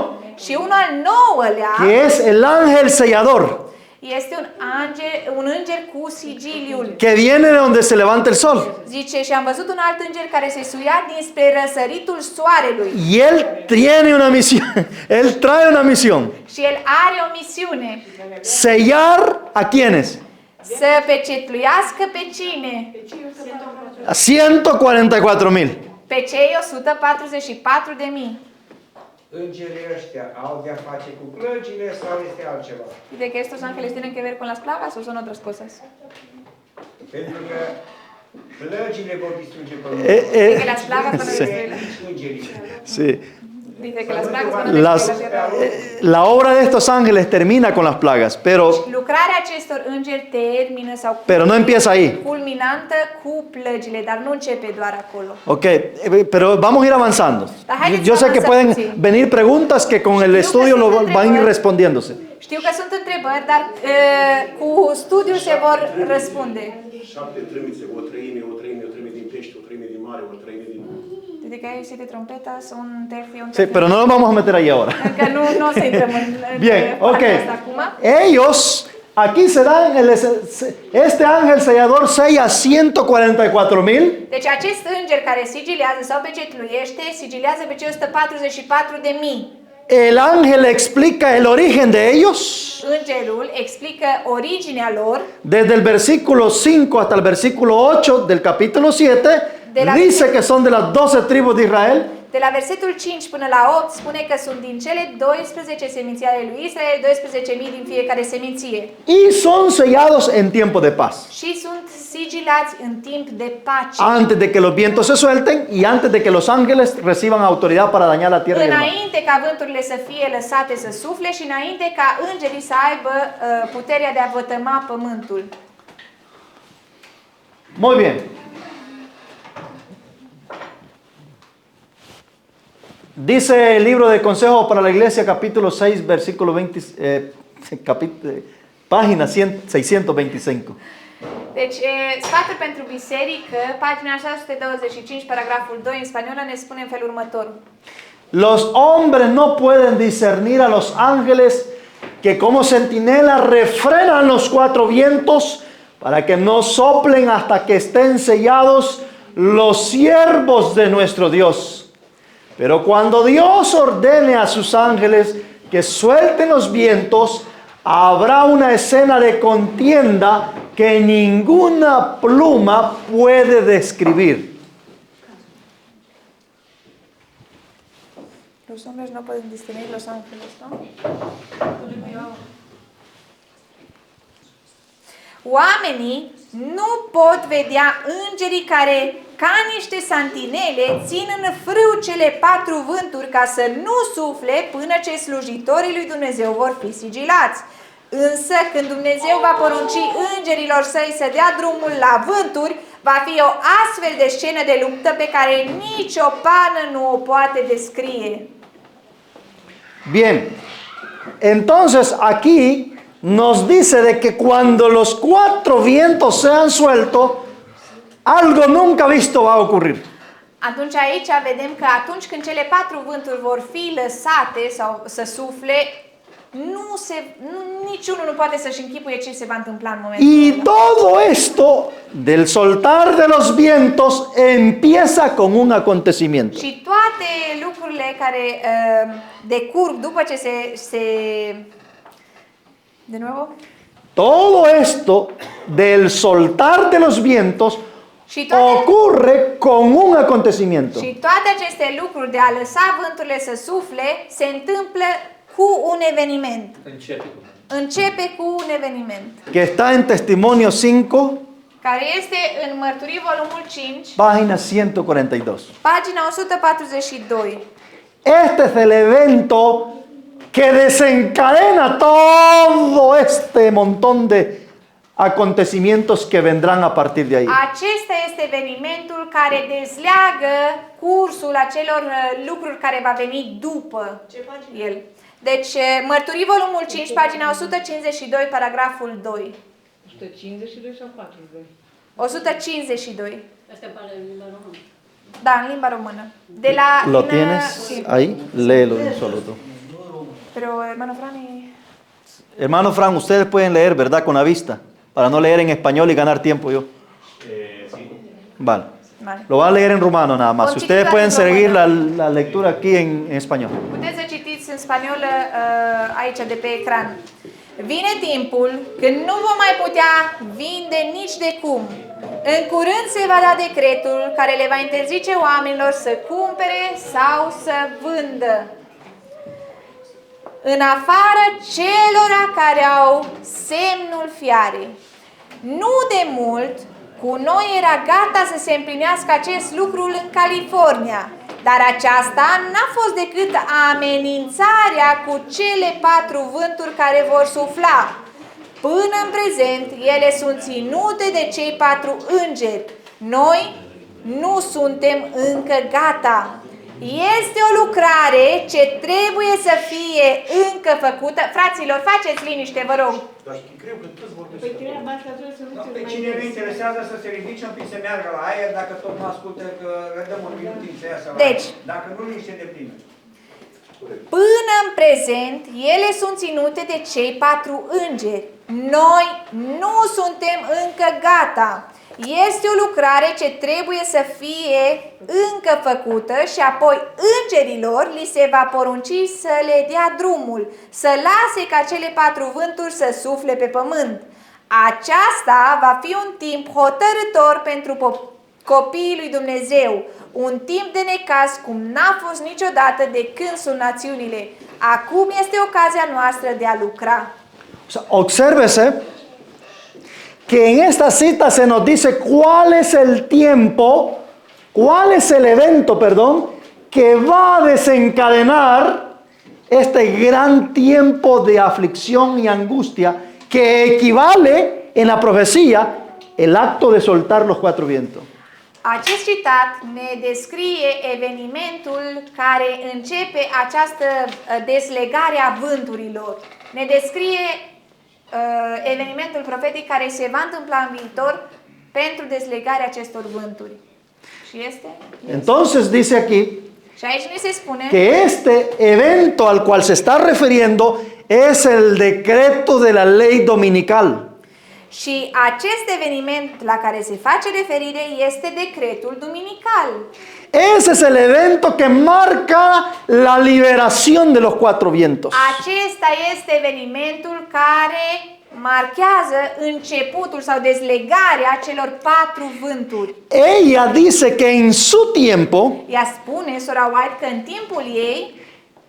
și unul al 9-lea que es el ángel sellador, este un înger cu sigiliul. que viene de donde se levanta el sol. Zice, și am văzut un alt înger care se suia dinspre răsăritul soarelui. Y él tiene una misión, él trae una misión. Și el are o misiune. ¿Sellar a quiénes? Să pecetluiască pe cine? A 144,000. Pe cei 144.000. Îngerii ăștia au de-a face cu plăgile sau este altceva? ¿De que estos ángeles tienen que ver con las plagas o son otras cosas? Pentru că plăgile vor distruge Dice que las plagas van a Sí. destruir îngerii. Sí. Dice que las plagas van a destruir la tierra. La obra de estos ángeles termina con las plagas, Lucrarea acestor îngeri termină sau pero no empieza ahí. culminantă cu plăgile, dar nu începe doar acolo. Ok, pero vamos a ir avanzando. Yo sé que pueden venir preguntas que con el estudio van a ir respondiéndose. Știu că sunt întrebări, dar cu studiul se vor răspunde. 7 trâmbițe, o treime din pește, o treime din mare, o treime din... Dice que hay 7 trompetas, un tercio, un Sí, tercio. pero no nos vamos a meter ahí ahora. Încă nu o să intrăm în Bien, ok. partea asta acum. Ellos, aquí se dan, este ángel sellador sella 144,000. Deci acest înger care sigiliază sau pecetluiește, sigiliază pe cei 144.000. el ángel explica el origen de ellos. Îngerul explică originea lor. Desde el versículo 5 hasta el versículo 8 del capítulo 7, dice que son de las 12 tribus de Israel. De la versetul 5 până la 8 spune că sunt din cele 12 seminții ale lui Israel, 12.000 din fiecare seminție. Y son sellados en tiempo de paz. Și sunt sigilați în timp de pace. Antes de que los vientos se suelten y antes de que los ángeles reciban autoridad para dañar la tierra y el mar. Înainte ca vânturile să fie lăsate să sufle și înainte ca îngerii să aibă puterea de a vătăma pământul. Muy bien. Dice el libro de Consejo para la Iglesia, capítulo 6, versículo 20, página 625. Deci, sfatul pentru biserică, pagina 625, paragraful 2, în spaniolă, ne spune în felul următor. Los hombres no pueden discernir a los ángeles que como centinelas refrenan los cuatro vientos para que no soplen hasta que estén sellados los siervos de nuestro Dios. Pero cuando Dios ordene a sus ángeles que suelten los vientos, habrá una escena de contienda que ninguna pluma puede describir. Los hombres no pueden distinguir los ángeles, ¿no? Oamenii nu pot vedea îngerii care, ca niște santinele, țin în frâu cele 4 vânturi ca să nu sufle până ce slujitorii lui Dumnezeu vor fi sigilați. Însă, când Dumnezeu va porunci îngerilor săi să dea drumul la vânturi, va fi o astfel de scenă de luptă pe care nicio pană nu o poate descrie. Bien, entonces aquí nos dice de que cuando los 4 vientos sean sueltos, algo nunca visto va a ocurrir. Atunci aici vedem că atunci când cele 4 vânturi vor fi lăsate sau să sufle, niciunul nu poate să-și închipuie ce se va întâmpla în momentul Y ăla. todo esto del soltar de los vientos empieza con un acontecimiento. Și toate lucrurile care decurg după ce de nuevo? Todo esto del soltar de los vientos ocurre con un acontecimiento. Și toate aceste lucruri de a lăsa vânturile să sufle se întâmplă cu un eveniment. Începe cu un eveniment. Que está en Testimonio 5, care este în Mărturii volumul 5, página 142. pagina 142. Este es el evento que desencadena todo este montón de acontecimientos que vendrán a partir de ahí. Acesta este evenimentul care dezleagă cursul acelor lucruri care va veni după el. Deci, Mărturii volumul 5, pagina 152, paragraful 2. 152 sau 42? 152. Asta pare în limba română. Da, în limba română. De la ¿Lo tienes sí. ahí? Léelo de un solo tú. Pero hermano Fran Hermano Fran, ustedes pueden leer, ¿verdad? Con la vista, para no leer en español y ganar tiempo yo. Sí. Vale. Vale. Lo va a leer en rumano nada más. Con Ustedes chiquita pueden en seguir romano. la lectura aquí en español. Puteți să citiți în spaniolă aici de pe ecran. Vine timpul când nu vom mai putea vinde nici de cum. În curând se va da decretul care le va interzice oamenilor să cumpere sau să vândă. În afară celora care au semnul fiarei. Nu de mult, cu noi era gata să se împlinească acest lucru în California, dar aceasta n-a fost decât amenințarea cu cele 4 vânturi care vor sufla. Până în prezent, ele sunt ținute de cei 4 îngeri. Noi nu suntem încă gata. Este o lucrare ce trebuie să fie încă făcută. Fraților, faceți liniște, vă rog. Păi treaba asta trebuie să nu se Pe mai cine nu găsească. interesează să se ridice un pic, să meargă la aer, dacă tot nu ascultă, că le dăm un minut timp să iasă la Deci. aer. Dacă nu, niște de plină. Până în prezent, ele sunt ținute de cei 4 îngeri. Noi nu suntem încă gata. Este o lucrare ce trebuie să fie încă făcută și apoi îngerilor li se va porunci să le dea drumul, să lase ca cele 4 vânturi să sufle pe pământ. Aceasta va fi un timp hotărâtor pentru copiii lui Dumnezeu, un timp de necaz cum n-a fost niciodată de când sunt națiunile. Acum este ocazia noastră de a lucra. O sea, obsérvese que en esta cita se nos dice cuál es el tiempo, cuál es el evento, perdón, que va a desencadenar este gran tiempo de aflicción y angustia que equivale en la profecía el acto de soltar los 4 vientos. Acest citat ne descrie evenimentul care începe această deslegare a vânturilor. Ne descrie evenimentul profetic care se va întâmpla în viitor pentru deslegarea acestor vânturi. Și este? Entonces dice aquí Și aici ne se spune que este evento al cual se está refiriendo es el decreto de la ley dominical. și acest eveniment la care se face referire este decretul duminical. Ese es el evento que marca la liberación de los 4 vientos. Acesta este evenimentul care marchează începutul sau dezlegarea celor 4 vânturi. Ella dice que en su tiempo Ea spune, sora White, că în timpul ei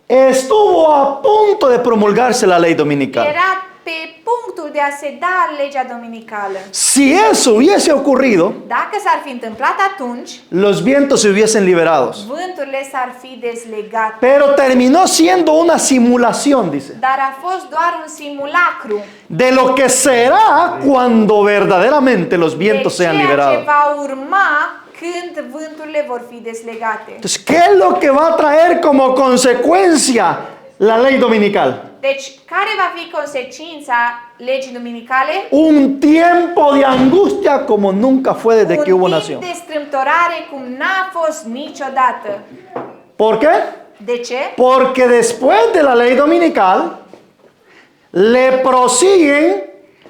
estuvo a punto de promulgarse la ley dominical. era pe punctul de a se da legea dominicală. Si eso hubiese ocurrido, Dacă s-ar fi întâmplat atunci, los vientos se hubiesen liberados. vânturile s-ar fi dezlegat. Pero terminó siendo una simulación, dice, Dar a fost doar un simulacru de lo que será cuando verdaderamente los de vientos sean ceea ce liberados. va urma când vânturile vor fi deslegate. Entonces, ¿qué es lo que va a traer como consecuencia la ley dominical? Deci, care va fi consecința legii dominicale? Un tiempo de angustia como nunca fue desde que hubo Un nación. timp de strâmtorare cum n-a fost niciodată. ¿Por qué? De ce? Porque después de la ley dominical le prosiguen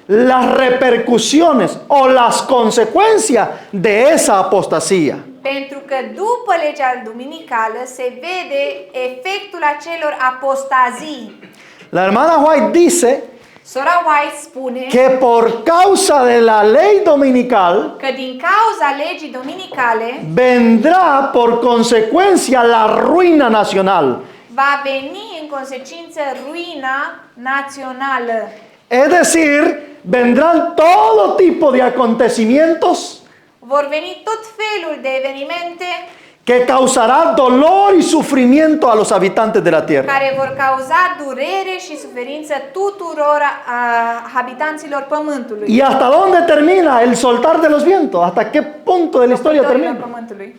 las repercusiones o las consecuencias de esa apostasía. Pentru că după legea duminicală se vede efectul acelor apostazii. La hermana White dice Sora White spune que por causa de la ley dominical că din cauza legii dominicale vendrá por consecuencia la ruina nacional. va veni în consecință ruina națională. Es decir, vendrán todo tipo de acontecimientos Vor veni tot felul de evenimente que causará dolor y sufrimiento a los habitantes de la tierra. care vor cauza durere și suferință tuturor habitanților pământului. ¿Y hasta dónde termina el soltar de los vientos? ¿Hasta qué punto de la historia Locuitorilor termina? pământului.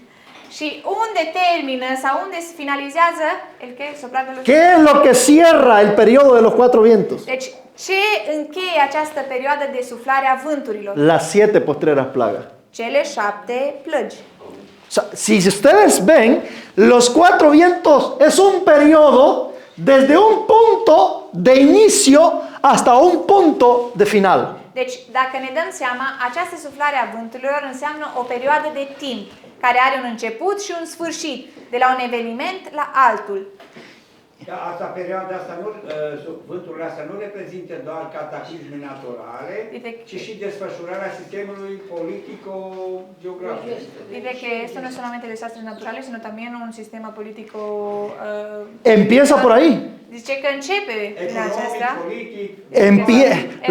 Și unde termină sau unde se finalizează el que soplar de los ¿Qué es lo que cierra el periodo de los 4 vientos? Deci, ce încheie această perioadă de suflare a vânturilor? Las 7 postreras plagas. Cele 7 plăgi. O sea, si ustedes ven, los 4 vientos es un periodo desde un punto de inicio hasta un punto de final. Deci, dacă ne dăm seama, această suflare a vânturilor înseamnă o perioadă de timp care are un început și un sfârșit, de la un eveniment la altul. Da, asta, perioada asta, vânturile astea nu reprezintă doar cataclisme naturale, ci și desfășurarea sistemului politico-geografic. Dice que esto no es solamente desastres naturales, sino también un sistema político. Empieza por ahí. Dice que începe din Economic, acesta. politic,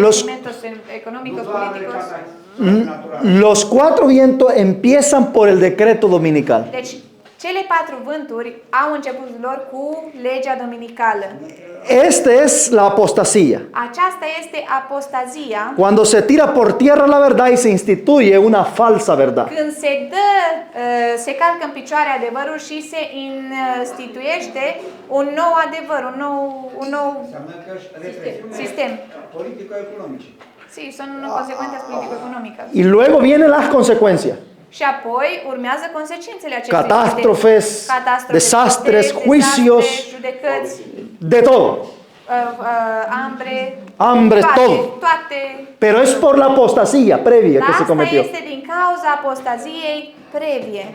Elementos económicos, nu doar de políticos. cataclisme naturale. Los 4 vientos empiezan por el decreto dominical. Deci, cele 4 vânturi au începutul lor cu legea dominicală. Esta es la apostasía. Aceasta este apostazia, Cuando se tira por tierra la verdad y se instituye una falsa verdad. când se dă, se calcă în picioare adevărul și se instituiește un nou adevăr, un nou Înseamnă că represiune sistem. politico-economice. Sí, son consecuencias político-económicas. Y luego vienen las consecuencias. Și apoi urmează consecințele acestui Catastrofes, sistem. desastres, juicios, judecăți, de todo. ambre, Hambre, todo. toate. Pero es por la apostasía previa Dar que se asta cometió. este din cauza apostaziei previe.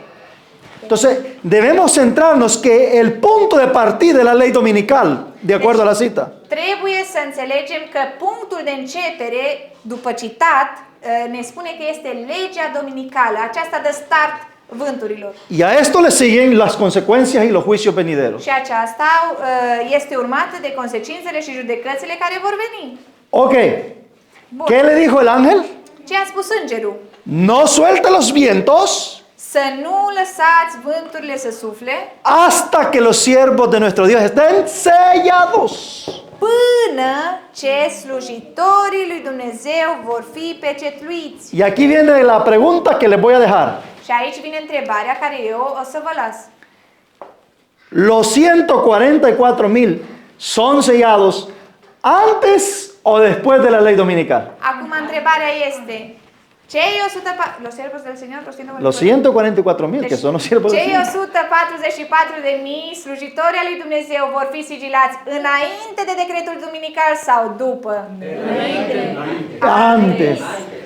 Entonces, debemos centrarnos que el punto de partida de la ley dominical, de acuerdo a la cita, Trebuie să înțelegem că punctul de începere, după citat, ne spune că este legea dominicală. Aceasta dă start vânturilor. y a esto le siguen las consecuencias y los juicios venideros. Și aceasta este urmată de consecințele și judecățile care vor veni. Ok, Bun. ¿qué le dijo el ángel? Ce a spus îngerul? No suelte los vientos Să nu lăsați vânturile să sufle hasta que los siervos de nuestro Dios estén sellados. până ce slujitorii lui Dumnezeu vor fi pecetluiți. Y aquí viene la pregunta que les voy a dejar. Și aici vine întrebarea care eu o să vă las. ¿Los 144,000 son sellados antes o después de la ley dominical? Acum întrebarea este, cei 100 los siervos del Señor, Los 144,000, que son los siervos del cei Señor. 144.000 slujitori al lui Dumnezeu vor fi sigilați înainte de decretul duminical sau după? Antes.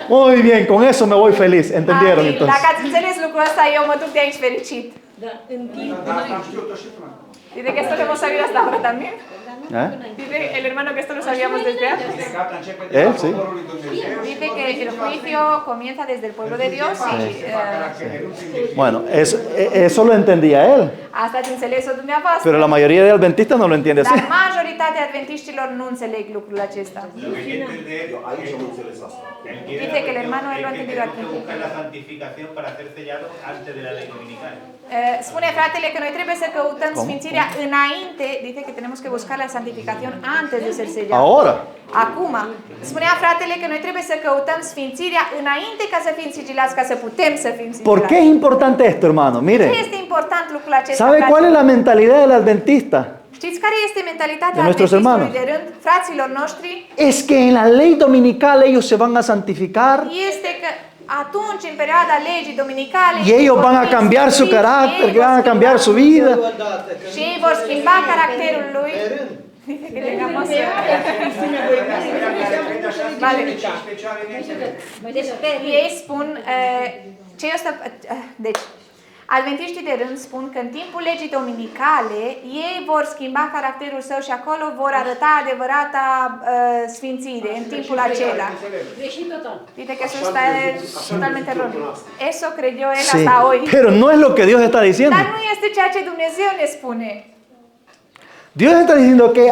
Muy bien, con eso me voy feliz. ¿Entendieron Amin. entonces? Dacă ați înțeles lucrul ăsta, eu mă duc de aici fericit. Da, în timp. Da, asta am știut-o și până acum. Dice que esto lo hemos sabido hasta ahora también. ¿Eh? Dice el hermano que esto lo sabíamos desde antes. Judecata începe de la Sí. poporul lui Dumnezeu. Dice que el juicio comienza desde el pueblo de Dios y Bueno, eso lo entendía él. asta ați înțeles-o dumneavoastră. Pero la mayoría de adventistas no lo entiende así. Dar majoritatea adventiștilor nu înțeleg lucrul acesta. Eu aici am înțeles asta. Dice que el hermano él lo ha entendido aquí. Buscar la santificación para ser sellado antes de la ley dominical. Spune fratele că noi trebuie să căutăm sfințirea înainte, dice que tenemos que buscar la santificación antes de ser sellados. Ahora. Acum, spunea fratele că noi trebuie să căutăm sfințirea înainte ca să fim sigilați, ca să putem să fim sigilați. ¿Por qué es importante esto, hermano? Ce Mire, este important lucrul acesta? ¿sabe fraților? cuál es la mentalidad del adventista? Știți care este mentalitatea De nuestros adventistului hermanos? de rând, fraților noștri? Es que en la ley dominical ellos se van a santificar Este că atunci, în perioada legii dominicale, y ellos vor van a fi cambiar su sfințiți, carácter, ei que vor van a schimba- cambiar su vida. și ei vor schimba caracterul lui. Que tengamos Vale. Ei spun, deci, adventiștii de rând spun că în timpul legii dominicale ei vor schimba caracterul său și acolo vor arăta adevărata sfințire în timpul acela. Greșit total. Dice que eso está totalmente erróneo. Eso creyó él Sí, hasta hoy. pero no es lo que Dios está diciendo. Dar nu este ceea ce Dumnezeu ne spune. Dios está diciendo que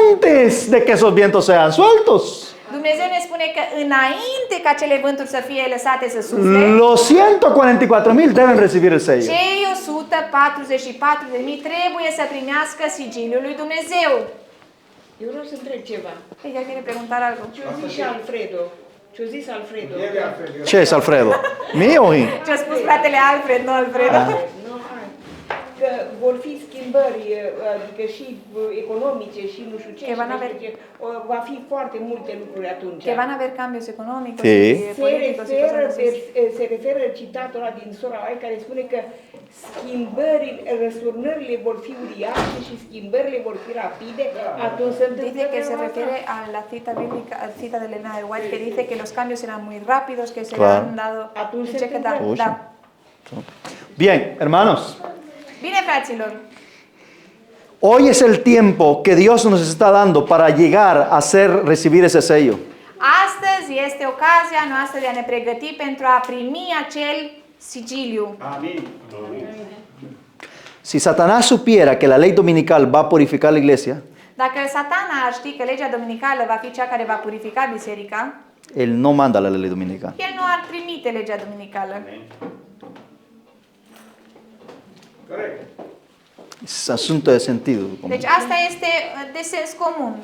antes de que esos vientos sean sueltos, Dumnezeu ne spune că înainte ca cele vânturi să fie lăsate să sufle, los 144,000 deben recibir el sello. cei 144.000 trebuie să primească sigiliul lui Dumnezeu. Eu vreau să întreb ceva. Ella quiere preguntar algo. Ce-a zis și Alfredo? Ce-a zis Alfredo? ¿Qué es Alfredo? ¿Mío o mío? Ce-a spus fratele Alfred, nu Alfredo? Nu, hai. Că vor fi schimbări, adică și economice și nu știu ce, Că și van a nu știu haber- ce. Va fi foarte multe lucruri atunci. Que van a haber cambios económicos Sí. y Se políticos y referă, cosas así. se referă citatul ăla din sora Ai care spune că răsturnările vor fi uriașe și schimbările vor fi rapide, atunci se întâmplă Dice que se treaba asta. refiere a la cita bíblica, cita de Elena de White, que dice que los cambios serán muy rápidos, que Claro. serán dado. Atunci Dice se que da, întâmplă. da. Bien, hermanos, Bine, fraților, hoy es el tiempo que Dios nos está dando para llegar a recibir ese sello. astăzi este ocazia noastră de a ne pregăti pentru a primi acel sigiliu. Amin. Si Satanás supiera que la ley dominical va a purificar la iglesia, Dacă Satana ar ști că legea dominicală va fi cea care va purifica biserica, él no manda la ley dominical. el nu ar trimite legea dominicală. Corect. Es asunto de sentido. Deci asta este de sens comun.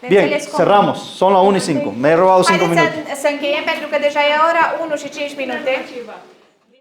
De Bien, înțeles comun. cerramos. Son las 1:05. Me he robado 5 Haideți minutos. să încheiem pentru că deja e ora 1 și 5 minute. Ceva.